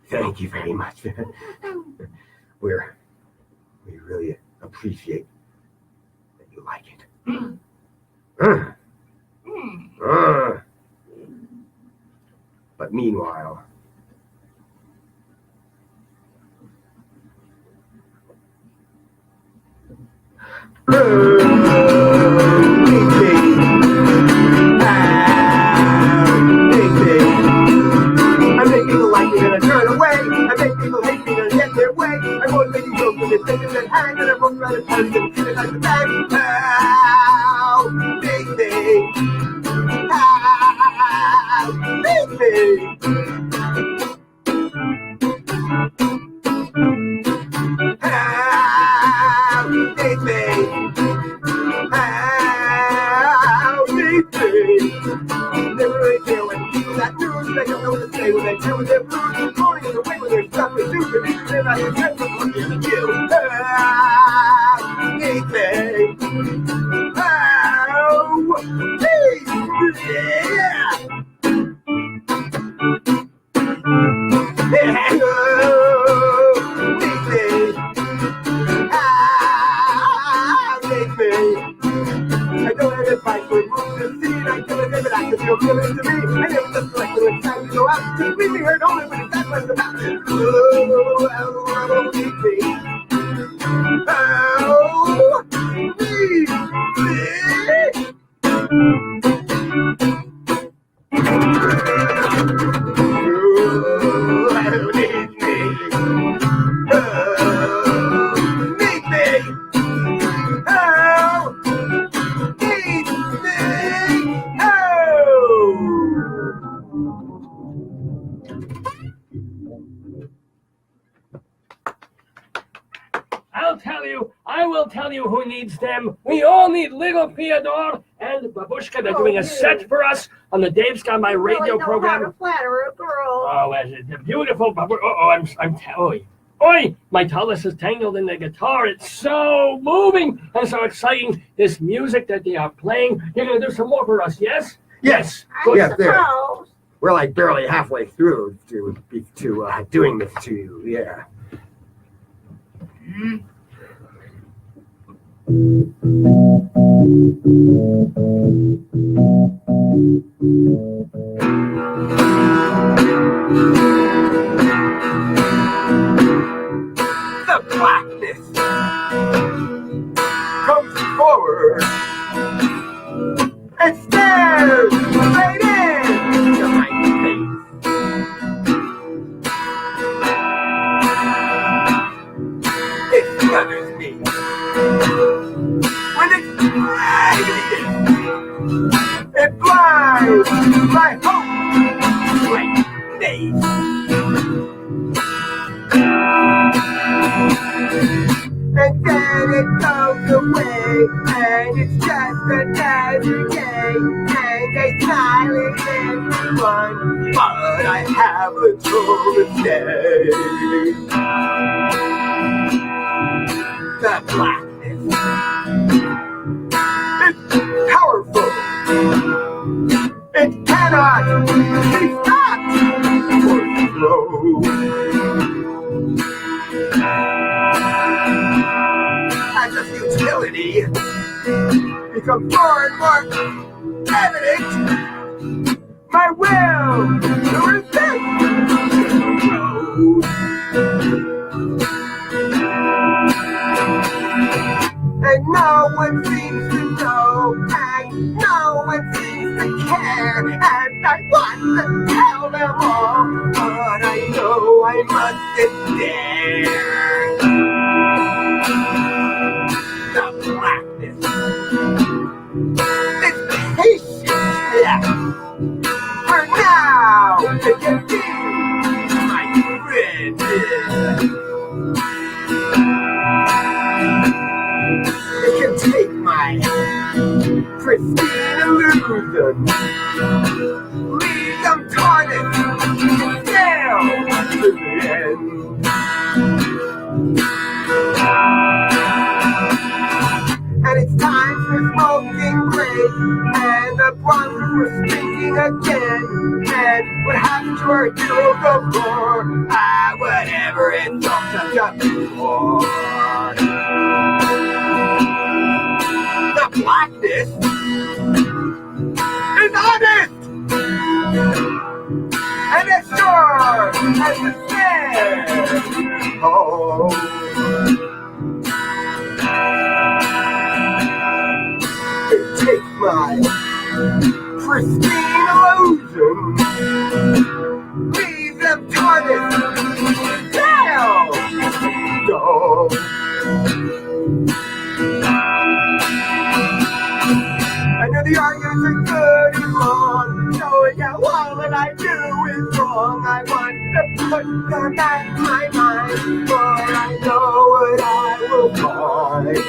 Thank you very much. We really appreciate that you like it. But meanwhile, I make people like me and I turn away. I make people hate me and I get their way. I motivate you jokes and they think it's an hang and I won't rather punch them in like the bang. How big thing? How big thing? How big thing? How big thing? Never really care when people got news. They don't know what to say when they tell me they're blues. Morning in the way when they're stuck with you. And even if I can get them looking at you. How big thing? How I don't have a fight for moves and scene. I kill it, but I can feel feelings to me. I never just like when it's time to go out. Take me heard only when it's that was about it. Oh, oh, need me. Oh, need me. I will tell you who needs them. We all need Little Fyodor and Babushka. They're doing a set for us on the Dave's Got My Radio program. How to flatter a girl. Oh, it's beautiful. Oi, my talus is tangled in the guitar. It's so moving and so exciting. This music that they are playing. You're going to do some more for us, yes? Yes. I There. suppose. We're like barely halfway through to doing this to you. Yeah. The blackness comes forward and stares right into my face. It smothers me when it's raining. It blinds my hope like days. And then it goes away, and it's just another day, and I silence everyone, but I have a toll to stay. The blackness is powerful. It cannot be stopped or slowed. As a futility becomes more and more evident, my will to resist grows. And no one seems to know, and no one seems to care, and I want to tell them all, but I know I mustn't dare. The blackness is patient for now to get me, my friend. It can take my pristine illusion, leave them tarnished, down to the end. And it's time for smoking great, and the bronzers were speaking again. And what happened to our hero before? Whatever it took to get before. The blackness is honest, and it's sure as the stairs. Oh. Take my pristine illusion, leave them tarnished, down, go. I know the arguments are good and long, showing how all that I do is wrong. I want to put them back in my mind, for I know what I will find.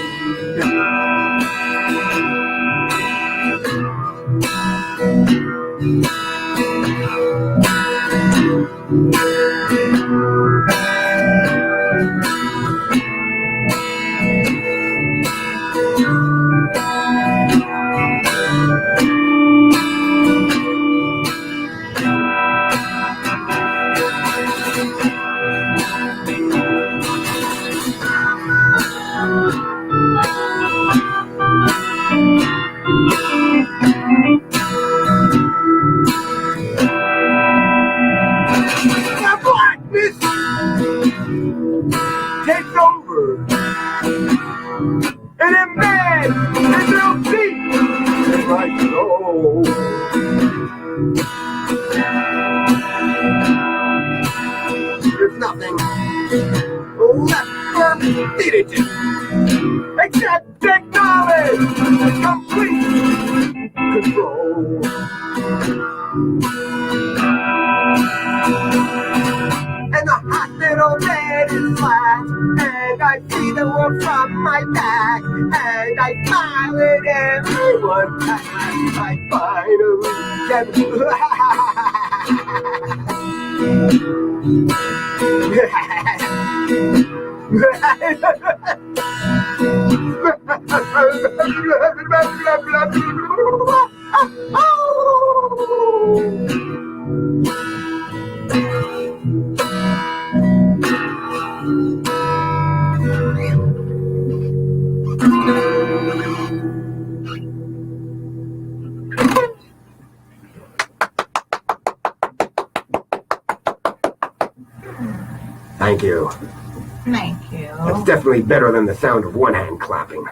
and in bed, and they'll see in my soul. There's nothing left for me to do except acknowledge complete control. And the hospital bed is flat, and I see the world from my back, and I smile at everyone as I finally get Thank you. Thank you. That's definitely better than the sound of one hand clapping.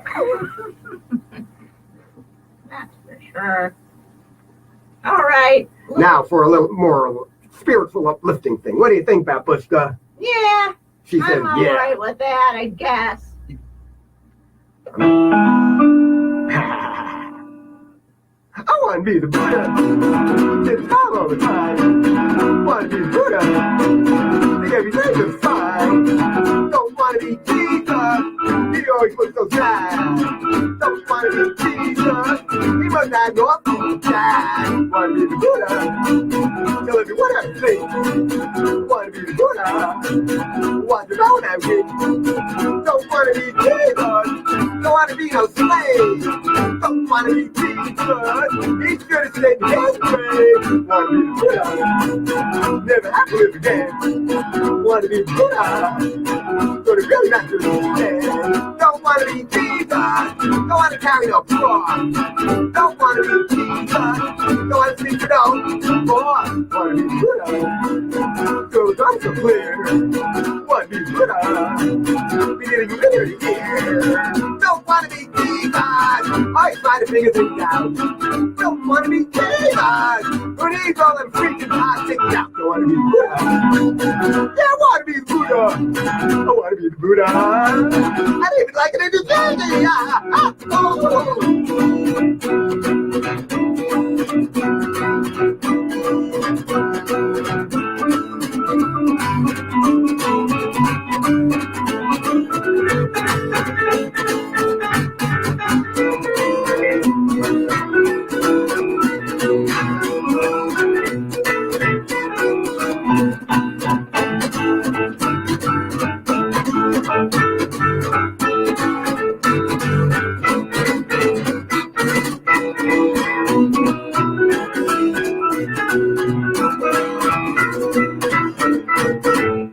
That's for sure. All right. Now for a little more spiritual uplifting thing. What do you think, Babushka? Yeah. She said, I'm all yeah. right with that, I guess. I want to be the Buddha. It's time all the time. Want to be Buddha. Think everything is fine. Don't want to be Jesus. He always looks so sad. Don't want to be Jesus. He must have no dad. Want to be the Buddha. Tell everyone everything. Want to be the Buddha. Want to know everything. Don't want to be Jesus. Don't want to be no slave. Don't want to be Jesus. He's gonna stay the same way. Want to be Buddha. Never have to live again. Want to be Buddha. Gonna really not to understand. Don't want to be Jesus. Don't want to carry no cross. Don't want to be Jesus. Don't want to speak to no boss. Want to be Buddha. So it's not so clear. Want to be Buddha. Beginning of the year. Don't want to be Jesus. Always trying to figure things out. Don't want to be Jesus. Who needs all them freaking hot things out? Don't want to be Buddha. Yeah, I want to be Buddha. I want to be the Buddha. I don't even like it in the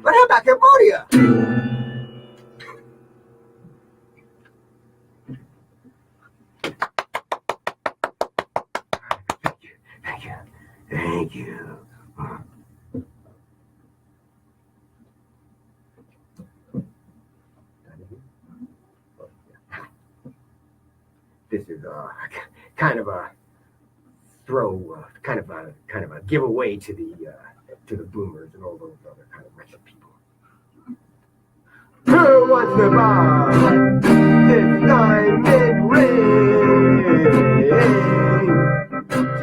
What about Cambodia? Thank you. Thank you. This is kind of a throw, kind of a giveaway to the boomers and all those other kind of wretched people. Who wants the bar? This diamond ring.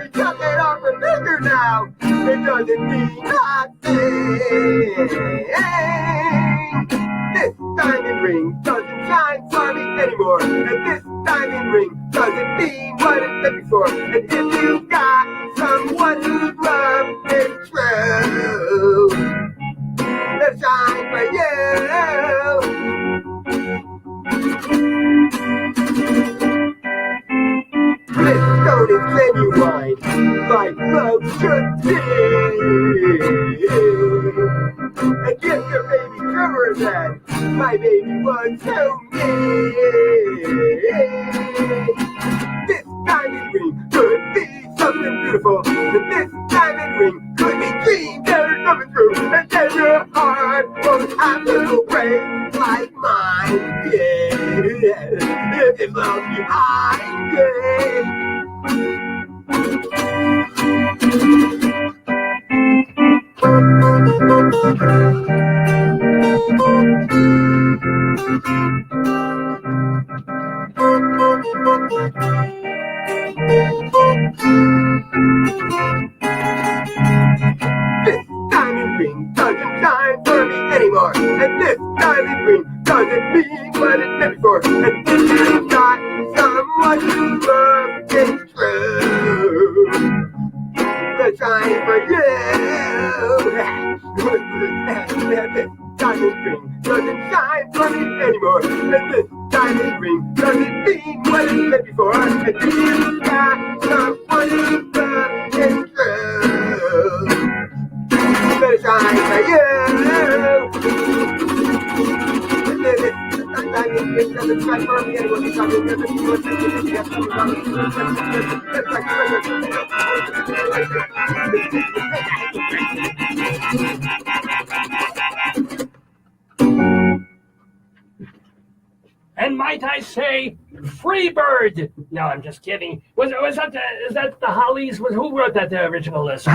She took it off her finger now. It doesn't mean nothing. This diamond ring doesn't shine for me anymore. And this diamond ring doesn't mean what it did before. And if you got someone who's love is true, they'll shine for you. This stone is genuine, like love should be. And yes, your baby tremor that my baby was so This diamond ring could be something beautiful. And this diamond ring could be dreamed they're coming through. And then your heart will have to break like mine. Yeah. If this love behind it. This diamond ring doesn't shine for me anymore, and this diamond ring doesn't mean what it meant for. And if you've got someone you love, it's true. The shine for you. This diamond ring doesn't shine for me anymore, and this diamond ring doesn't mean what it meant before. And if you've got someone you love, it's true. The shine for you. It doesn't shine for me anymore. And might I say, free bird? No, I'm just kidding. Was that is that the Hollies? Who wrote that original list?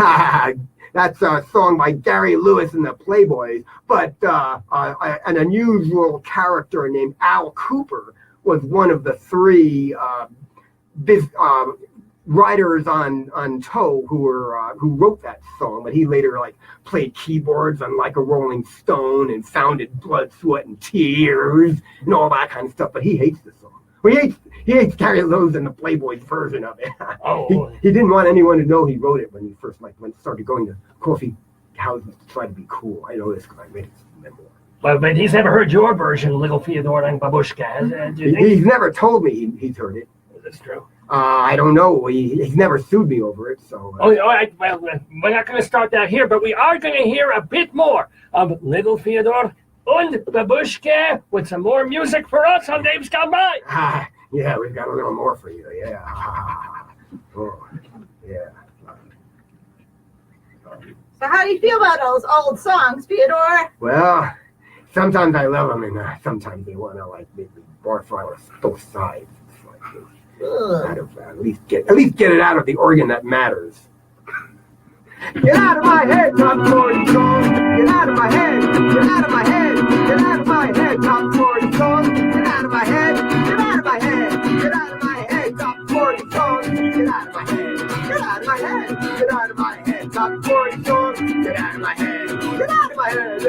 That's a song by Gary Lewis and the Playboys, but an unusual character named Al Cooper was one of the three writers on Toe who wrote that song. But he later played keyboards on Like a Rolling Stone and founded Blood, Sweat, and Tears and all that kind of stuff. But he hates the song. Well, he hates Gary Lewis and the Playboys version of it. Oh. He didn't want anyone to know he wrote it when he first started going to coffee houses to try to be cool. I know this because I read his memoir. But he's never heard your version, Little Fyodor and Babushka. Do you think? He's never told me he's heard it. That's true. I don't know. He's never sued me over it. So. All right. Well, we're not going to start that here, but we are going to hear a bit more of Little Fyodor and Babushka with some more music for us on Dave's Gone By. Yeah, we've got a little more for you. Yeah. Oh, yeah. So how do you feel about those old songs, Fyodor? Well, sometimes I love them, and sometimes they want to make me barf out of both sides. At least get it out of the organ that matters. Get out of my head, top 40 song. Get out of my head. Get out of my head. Get out of my head, top 40 song. Get out of my head. Get out of my head. Get out of my head, top 40 song. Get out of my head. Get out of my head. Get out of my head, top 40 song. Get out of my head. Get out of my head.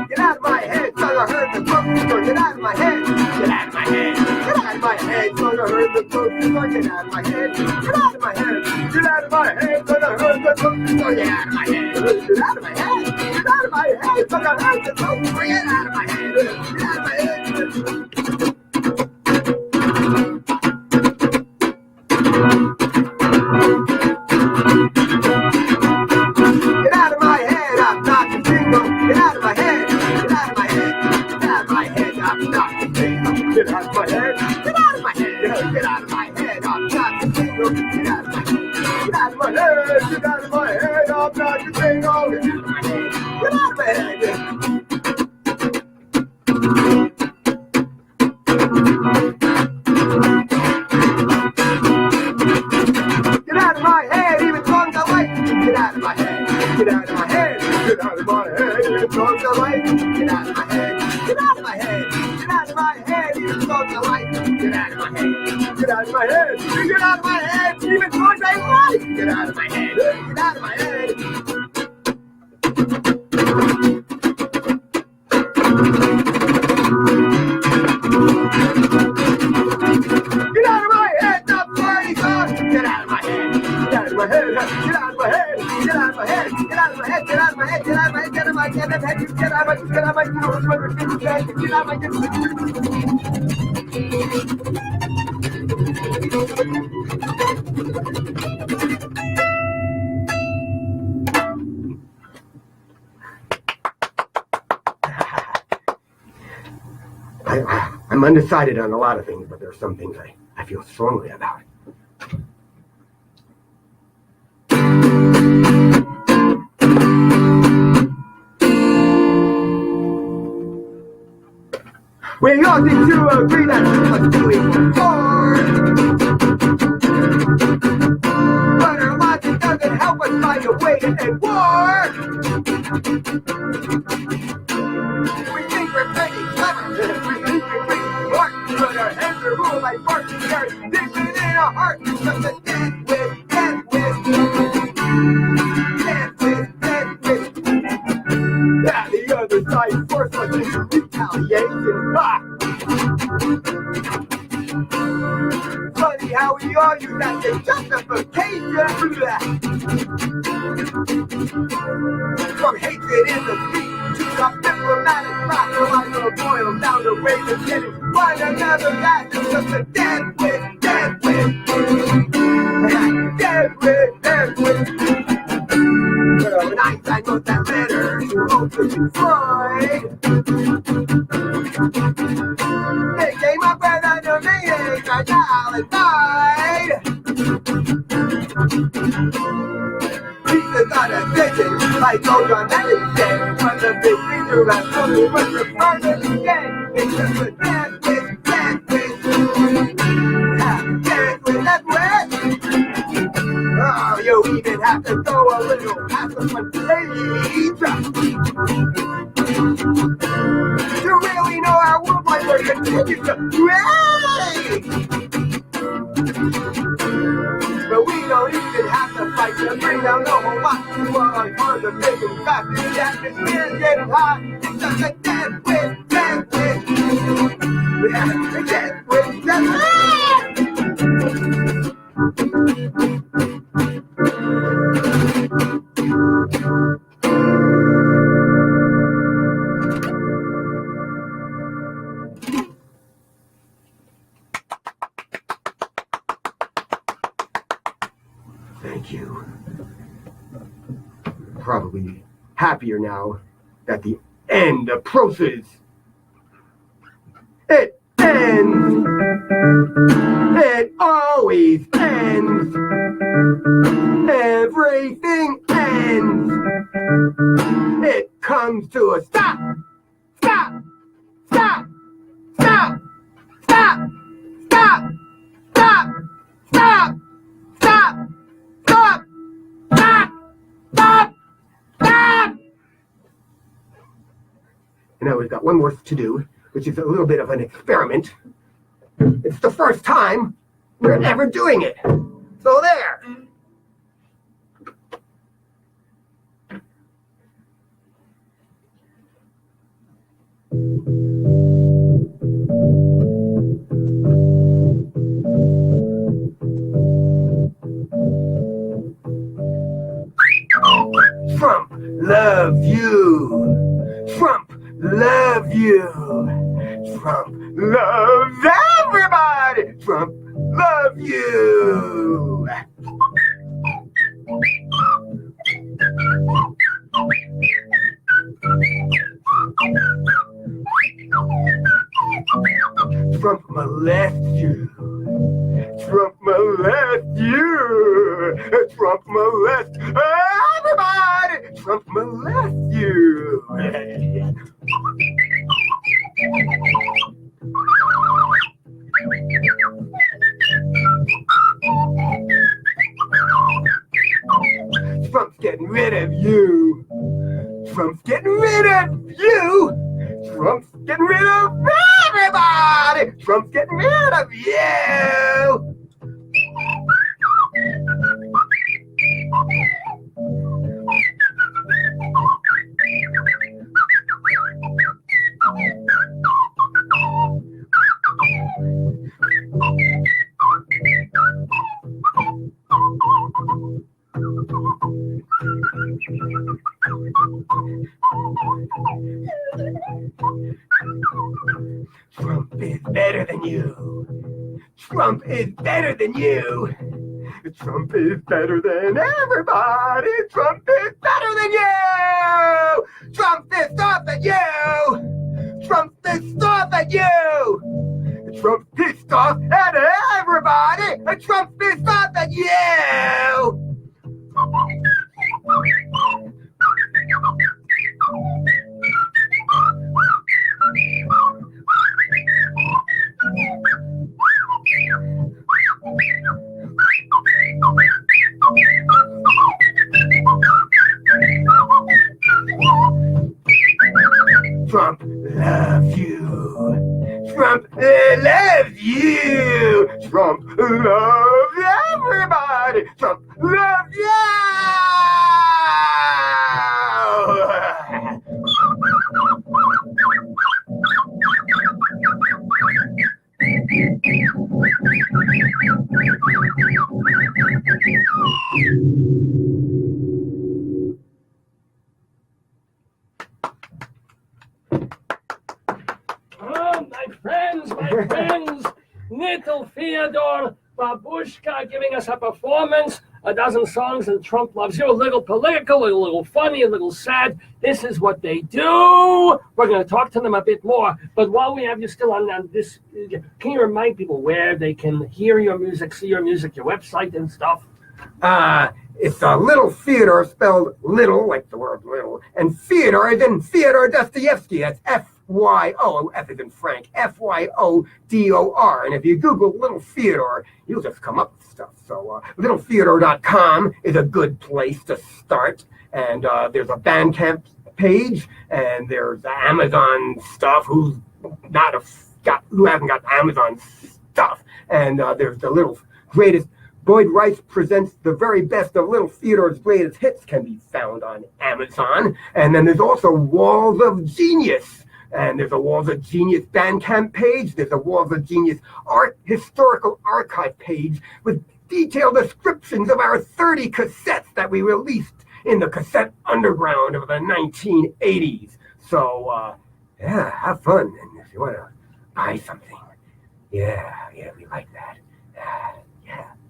Get out of my head, son, I heard the grocery store. Get out of my head. Get out of my head. Get out of my head, son, I heard the grocery store. Get out of my head. Get out of my head. Get out of my head, son, I heard the grocery store. Get out of my head. Get out of my head. Get out of my head, son, I heard the grocery store. Get out of my head. Get out of my head. Get out of my head, I'm not the bingo. Get out of my head, get out of my head, get out of my head, I'm not the bingo. Get out of my head, get out of my head, get out of my head, I'm not the bingo. Get out of my head, get out of my head, get out of my head, I'm not the bingo. Get out of my head, get out of my head. Get out of my head, even songs I like. Get out of my head, get out of my head, get out of my head, even songs I like. Get out of my head, get out of my head, get out of my head, even songs I like. Get out of my head, get out of my head, get out of my head, even songs I like. Get out of my head, get out of my head. Get out of my head, top 40 song. Get out of my head, get out of my head, get out of my head, get out of my head, get out of my head, get out of my head, get out of my head, get out of my head, get out of my head, get out of my head, get out of my I'm undecided on a lot of things, but there are some things I feel strongly about. We all need to agree that we must do it more. But our logic doesn't help us find a way to end war. We think we're pretty clever. We think we're pretty smart. But our heads are ruled by bark and carrots. Deep within our heart, it's just a dead with. Yeah, the other side forced us into retaliation. Ha! Funny how we all use that as justification. From hatred in the street to the diplomatic battle, I will boil down the ways of getting one another back. It's just a dead with, dead with. Dead with, dead with. When Einstein wrote that letter to Ultimate Freud, they came up with an amazing died. Jesus got a vision, like old John Lennon said, but the big picture has only was the part of the dead. It's just a dead with, dead with. Dead with, dead with. Oh, you even have to go a little past the front page to really know how world life will continue to rage. But we don't even have to fight to bring down the whole lot. You are on part of making fast. The atmosphere getting hot. It's just a dead with, dead with. Yeah, dead with, dead with. Thank you. Probably happier now that the end approaches. It ends. It always ends. Everything ends. It comes to a stop. Stop. Stop. Stop. Stop. Stop. Stop. Stop. Stop. Stop! Stop! Stop! Stop! And now we've got one more to do, which is a little bit of an experiment. It's the first time we're ever doing it. So there. Trump, love you. Trump, love you. Trump loves everybody. Trump, love you. Trump molests you. Trump molests you. Trump molests everybody. Trump molests you. Trump's getting rid of you. Trump's getting rid of you. Trump's getting rid of everybody. Trump's getting rid of you. Trump is better than you. Trump is better than you. Trump is better than everybody. Trump is better than you. Trump pissed off at you. Trump pissed off at you. Trump pissed off at everybody. Trump pissed off at you. Trump loves you. Trump loves you. Trump loves everybody. Trump loves you. Oh, my friends, Little Fyodor, Babushka giving us a performance, a dozen songs, and Trump loves you. A little political, a little funny, a little sad. This is what they do. We're going to talk to them a bit more. But while we have you still on this, can you remind people where they can hear your music, see your music, your website and stuff? It's Little Fyodor, spelled little, like the word little, and Fyodor is in Fyodor Dostoevsky. That's F-Y-O, F is in Frank, F-Y-O-D-O-R. And if you Google Little Fyodor, you'll just come up with stuff. So littlefyodor.com is a good place to start. And there's a Bandcamp page, and there's Amazon stuff. Who hasn't got Amazon stuff? And there's the Little Greatest. Boyd Rice presents the very best of Little Fyodor's greatest hits can be found on Amazon. And then there's also Walls of Genius. And there's a Walls of Genius Bandcamp page. There's a Walls of Genius historical archive page with detailed descriptions of our 30 cassettes that we released in the cassette underground of the 1980s. So, have fun. And if you want to buy something, yeah, we like that.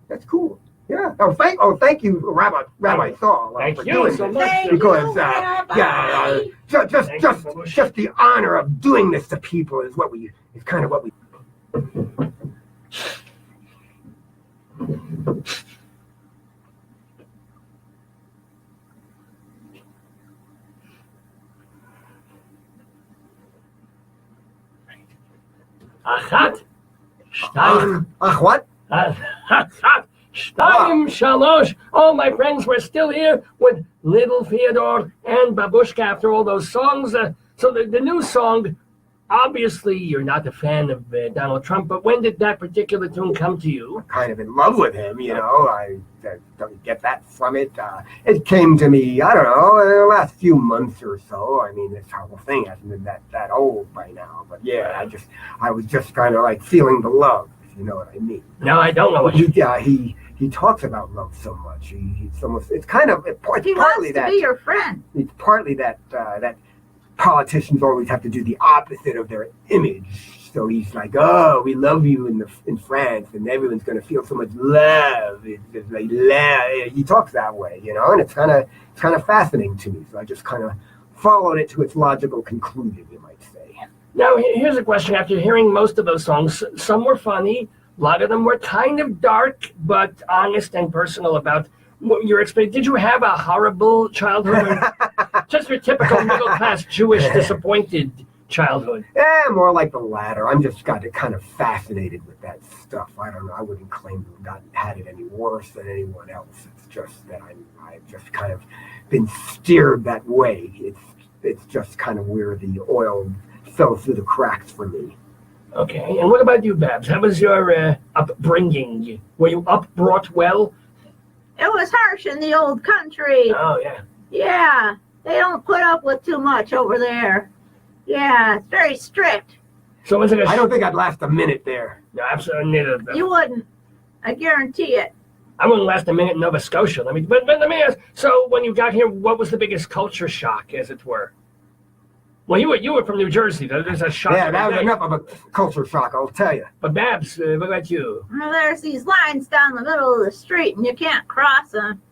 That's cool. Yeah. Thank you, Rabbi Sol, for doing so this. much. Because just the honor of doing this to people is kind of what we. Achat, shtayim. What? Shtayim shalosh. Oh, my friends, we're still here with Little Fyodor and Babushka after all those songs. So the new song, obviously you're not a fan of Donald Trump, but when did that particular tune come to you? Kind of in love with him, you know. I don't get that from it. It came to me, I don't know, in the last few months or so. I mean, this whole thing hasn't been that old by now. But yeah, I was just kind of like feeling the love. You know what I mean? No, I don't know what you. Yeah, he talks about love so much. It's almost. It's kind of. It's he partly wants that. to be your friend. It's partly that politicians always have to do the opposite of their image. So he's like, "Oh, we love you in France, and everyone's going to feel so much love." It's like love. He talks that way, you know, and it's kind of fascinating to me. So I just kind of followed it to its logical conclusion, you might say. Now, here's a question. After hearing most of those songs, some were funny. A lot of them were kind of dark, but honest and personal about what your experience. Did you have a horrible childhood? Just your typical middle-class Jewish disappointed childhood? Yeah, more like the latter. I'm just kind of fascinated with that stuff. I don't know. I wouldn't claim to have had it any worse than anyone else. It's just that I've just kind of been steered that way. It's just kind of where the oil fell through the cracks for me. Okay, and what about you, Babs? How was your upbringing? Were you brought well? It was harsh in the old country. Oh, yeah. Yeah, they don't put up with too much over there. Yeah, it's very strict. So was it I don't think I'd last a minute there. No, absolutely neither. You wouldn't. I guarantee it. I wouldn't last a minute in Nova Scotia. But let me ask, so when you got here, what was the biggest culture shock, as it were? Well, you were from New Jersey. There's a shock. Yeah, that was enough of a culture shock, I'll tell you. But Babs, what about you? Well, there's these lines down the middle of the street, and you can't cross them.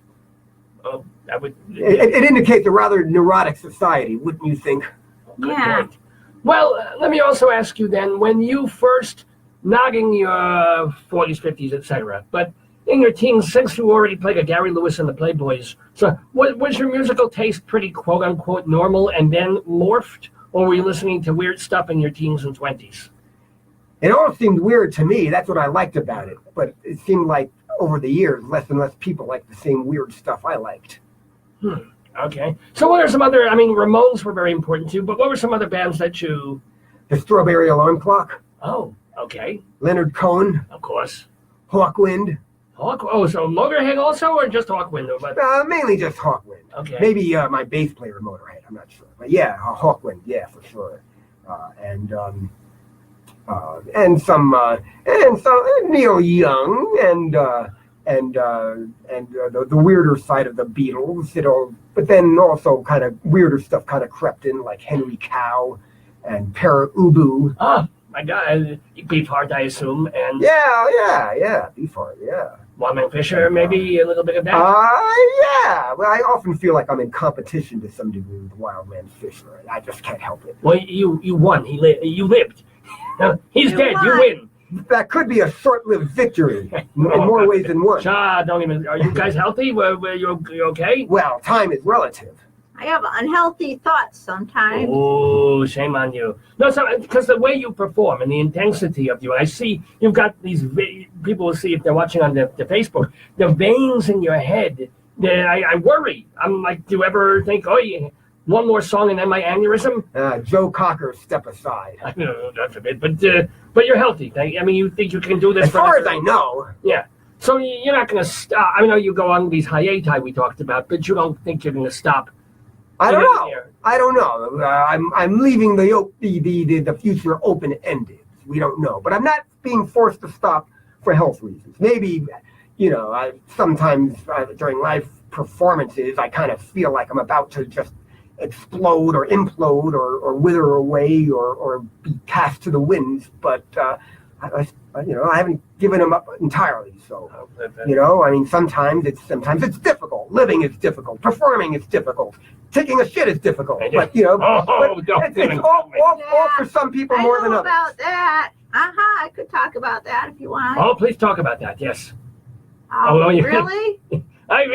Oh, that would. It indicates a rather neurotic society, wouldn't you think? Good Yeah. point. Well, let me also ask you then, when you first, not in your 40s, 50s, etc., but in your teens, since you already played a Gary Lewis and the Playboys, so was your musical taste pretty quote-unquote normal and then morphed, or were you listening to weird stuff in your teens and 20s? It all seemed weird to me. That's what I liked about it. But it seemed like over the years, less and less people liked the same weird stuff I liked. Okay. So what are some other, I mean, Ramones were very important to you, but what were some other bands that you... The Strawberry Alarm Clock. Oh, okay. Leonard Cohen. Of course. Hawkwind. Oh, so Motorhead also, or just Hawkwind? But... Mainly just Hawkwind. Okay. Maybe my bass player Motorhead, I'm not sure. But yeah, Hawkwind, yeah, for sure. And some Neil Young and the weirder side of the Beatles, but then also kind of weirder stuff kind of crept in, like Henry Cow and Para Ubu. Oh, my God. Beefheart, I assume, and... Yeah, Beefheart, yeah. Wyman Fisher, maybe a little bit of that? Yeah. Well, I often feel like I'm in competition to some degree with Wildman Fisher. I just can't help it. Well, you won. You lived. He's dead. won. You win. That could be a short-lived victory in more ways than one. Don't even... Are you guys healthy? Were you okay? Well, time is relative. I have unhealthy thoughts sometimes. Oh, shame on you. No, because the way you perform and the intensity of you, I see you've got these, people will see if they're watching on the Facebook, the veins in your head. I worry. I'm like, do you ever think, oh, yeah, one more song and then my aneurysm? Joe Cocker, step aside. I don't know, God forbid. But you're healthy. I mean, you think you can do this? As far as I know. Yeah. So you're not going to stop. I know you go on these hiatus we talked about, but you don't think you're going to stop. I don't know. I'm leaving the future open-ended. We don't know. But I'm not being forced to stop for health reasons. Maybe, sometimes during live performances, I kind of feel like I'm about to just explode or implode or wither away or be cast to the winds. But, I haven't given them up entirely. So, I mean, sometimes it's difficult. Living is difficult. Performing is difficult. Taking a shit is difficult. But, it's all for some people more than others. About that. I could talk about that if you want. Oh, please talk about that. Yes. Really? I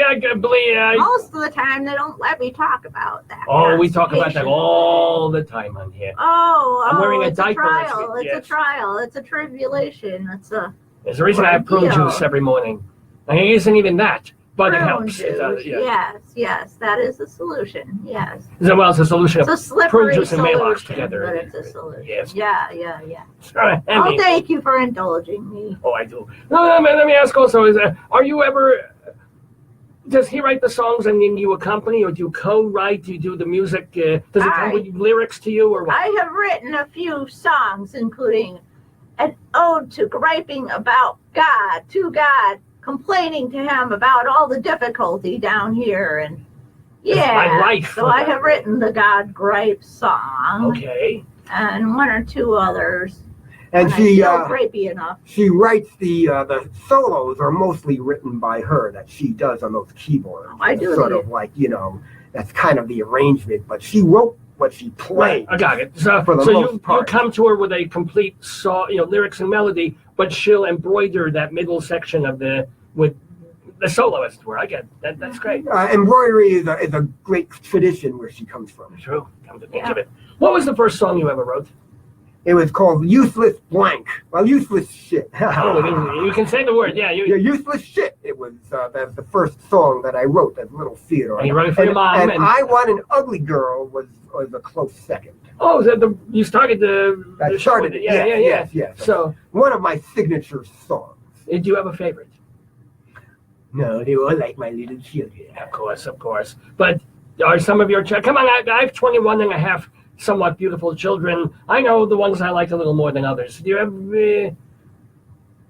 believe. Most of the time, they don't let me talk about that. Oh, we talk about that all the time on here. I'm wearing a diaper. It's a trial. It's a tribulation. There's a reason I have prune juice every morning. And it isn't even that, but it helps. Yes, that is a solution. Yes. Well, it's a solution. It's a slippery prune juice and solution, Maalox together. but it's a solution. Yes. Yeah. Oh, Thank you for indulging me. Oh, I do. No, let me ask also: are you ever? Does he write the songs and then you accompany, or do you co-write? Do you do the music? Does it come with lyrics to you, or what? I have written a few songs, including an ode to griping about God, complaining to him about all the difficulty down here, and my life. So I have written the God Gripe song. Okay. And one or two others. And she grapey enough. She writes the solos are mostly written by her that she does on those keyboards. I do. Sort of like, that's kind of the arrangement, but she wrote what she played. I got it. So you come to her with a complete song, lyrics and melody, but she'll embroider that middle section with the soloist. Where I get that. That's great. Embroidery is a great tradition where she comes from. True. Come to think of it. What was the first song you ever wrote? It was called Useless Blank. Well, useless shit. You can say the word, yeah. Useless shit. It was the first song that I wrote as Little Fyodor. And you wrote it for your mom. And I Want an Ugly Girl was a close second. Oh, you started the show with it. Yes. So one of my signature songs. Do you have a favorite? No, they were like my little children. Of course. But are some of your come on, I have 21 and a half somewhat beautiful children. I know the ones I like a little more than others. Do you have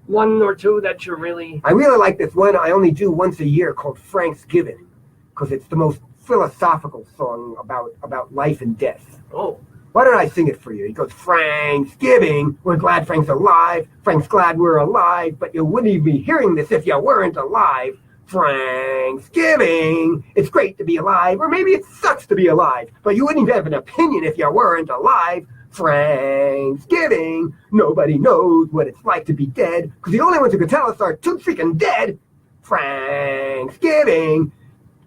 one or two that you're really... I really like this one I only do once a year called Franksgiving, because it's the most philosophical song about life and death. Oh. Why don't I sing it for you? It goes, Franksgiving, we're glad Frank's alive. Frank's glad we're alive, but you wouldn't even be hearing this if you weren't alive. Franksgiving, it's great to be alive, or maybe it sucks to be alive, but you wouldn't even have an opinion if you weren't alive. Franksgiving, nobody knows what it's like to be dead, because the only ones who can tell us are too freaking dead. Franksgiving,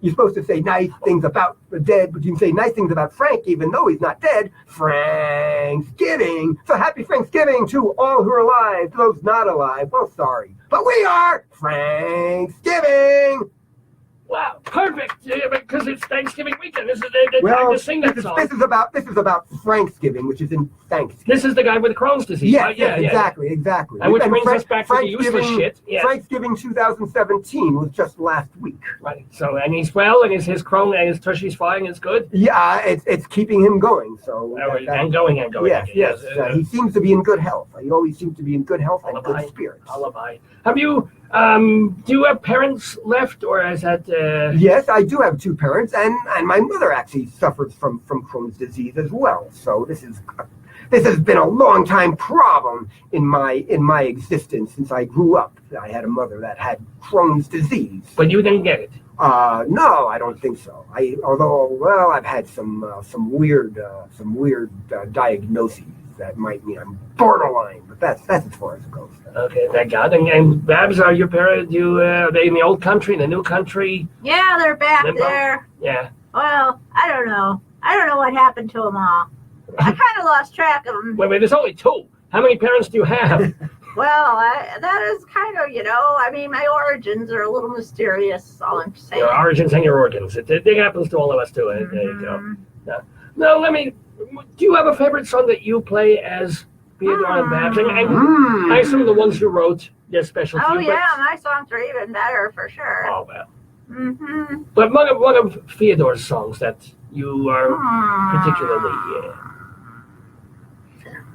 you're supposed to say nice things about the dead, but you can say nice things about Frank even though he's not dead. Franksgiving, so happy Franksgiving to all who are alive, to those not alive, well, sorry. But we are Franksgiving. Wow, perfect! Because it's Thanksgiving weekend. This is the time to sing that song. This is about Thanksgiving, which is in Thanksgiving. This is the guy with Crohn's disease. Yes, exactly. And which brings us back to the useless shit. Yes. Thanksgiving 2017 was just last week. Right. So, and he's well, and his Crohn and his tushy's flying. It's good. Yeah, it's keeping him going. So and going. Yes. He seems to be in good health. He always seems to be in good health and good spirits. Have you? Do you have parents left, or is that? Yes, I do have two parents, and my mother actually suffers from Crohn's disease as well. So this has been a long time problem in my existence since I grew up. I had a mother that had Crohn's disease. But you didn't get it. No, I don't think so. Although I've had some weird diagnoses that might mean I'm borderline, but that's as far as it goes. Okay, thank God. And Babs, are your parents? Are they in the old country, in the new country? Yeah, they're back there. Yeah. Well, I don't know. I don't know what happened to them all. I kind of lost track of them. Wait, there's only two. How many parents do you have? Well, that is kind of, I mean, my origins are a little mysterious, all I'm saying. Your origins and your organs. It happens to all of us, too. Mm-hmm. There you go. No, do you have a favorite song that you play as Fyodor and Babs? And I assume the ones you wrote, they're special to you. Oh, yeah, my songs are even better, for sure. Oh, well. Mm-hmm. But one of Fyodor's songs that you are particularly...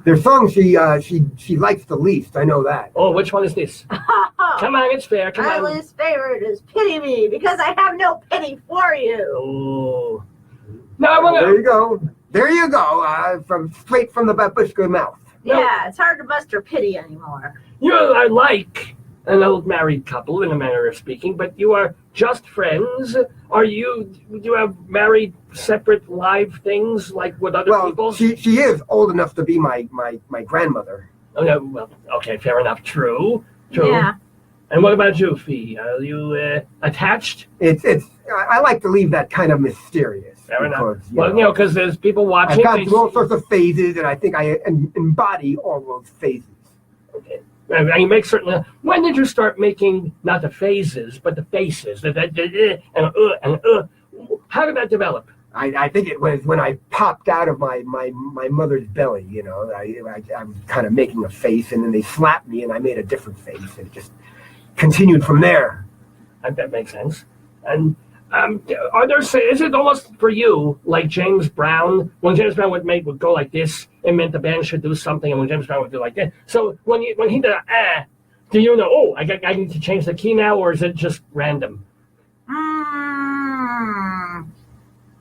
There's songs she likes the least. I know that. Oh, which one is this? Come on, it's fair. Come on. My least favorite is "Pity Me" because I have no pity for you. Oh. No, I want to. There you go. Straight from the babushka mouth. Yeah, it's hard to muster pity anymore. You are like an old married couple in a manner of speaking, but you are just friends. Do you have married separate live things like with other people? She is old enough to be my grandmother. Oh no, well, okay, fair enough. True. Yeah. And what about you, Fee? Are you attached? I like to leave that kind of mysterious. Fair enough. Because there's people watching. I've gone through all sorts of phases, and I think I embody all those phases. Okay. And you make certain. When did you start making not the phases, but the faces? How did that develop? I think it was when I popped out of my mother's belly. I was kind of making a face, and then they slapped me, and I made a different face, and it just continued from there. That makes sense. And is it almost for you like James Brown? When James Brown would go like this, it meant the band should do something, and when James Brown would do like that. So when he did do you know? Oh, I need to change the key now, or is it just random?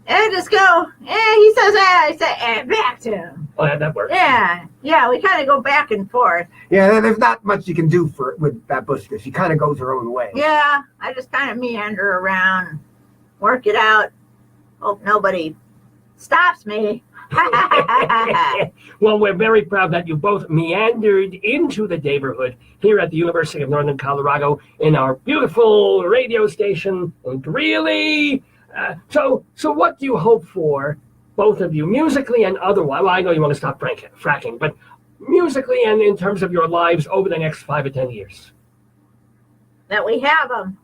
I just go. He says I say back to him. Oh, yeah, that works. Yeah. We kind of go back and forth. Yeah, there's not much you can do with Babushka. She kind of goes her own way. Yeah, I just kind of meander around, work it out. Hope nobody stops me. Well, we're very proud that you both meandered into the Daverhood here at the University of Northern Colorado in our beautiful radio station in Greeley. So what do you hope for, both of you, musically and otherwise? Well, I know you want to stop fracking, but musically and in terms of your lives over the next 5 or 10 years? That we have them.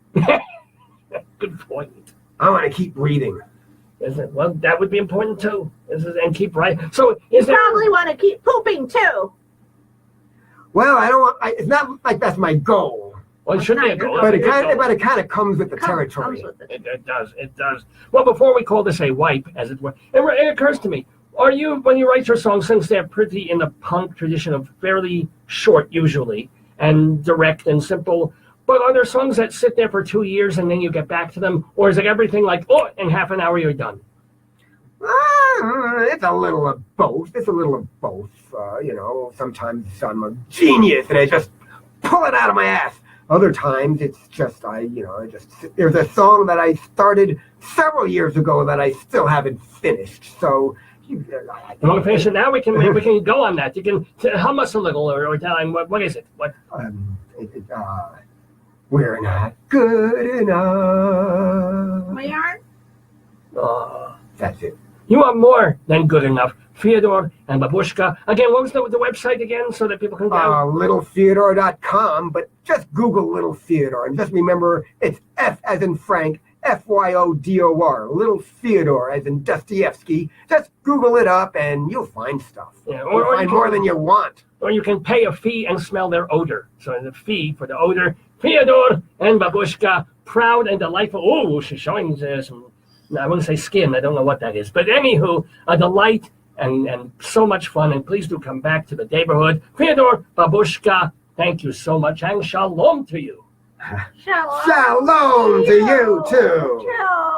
Good point. I want to keep reading. Is it? Well, that would be important too. And keep writing. So probably want to keep pooping too. Well, I don't want. It's not like that's my goal. Well, it should be a goal. But it kind of comes with the territory. It does. Well, before we call this a wipe, as it were, it occurs to me: when you write your songs, since they're pretty in the punk tradition of fairly short usually and direct and simple, but are there songs that sit there for 2 years and then you get back to them, or is it everything like in half an hour you're done? It's a little of both. Sometimes I'm a genius and I just pull it out of my ass. Other times it's just there's a song that I started several years ago that I still haven't finished. So you want to finish it now? We can go on that. You can hum us a little or tell him what is it? What? We're not good enough. We aren't? That's it. You are more than good enough. Fyodor and Babushka. Again, what was the website again so that people can go? LittleFyodor.com, but just Google Little Fyodor and just remember it's F as in Frank, Fyodor, Little Fyodor, as in Dostoevsky. Just Google it up and you'll find stuff. Yeah, You'll find more than you want. Or you can pay a fee and smell their odor. So the fee for the odor, Fyodor and Babushka, proud and delightful. Oh, she's showing some, I wouldn't say skin, I don't know what that is. But anywho, a delight and so much fun. And please do come back to the Daverhood. Fyodor, Babushka, thank you so much, and shalom to you. Shalom. Shalom to you too. Shalom.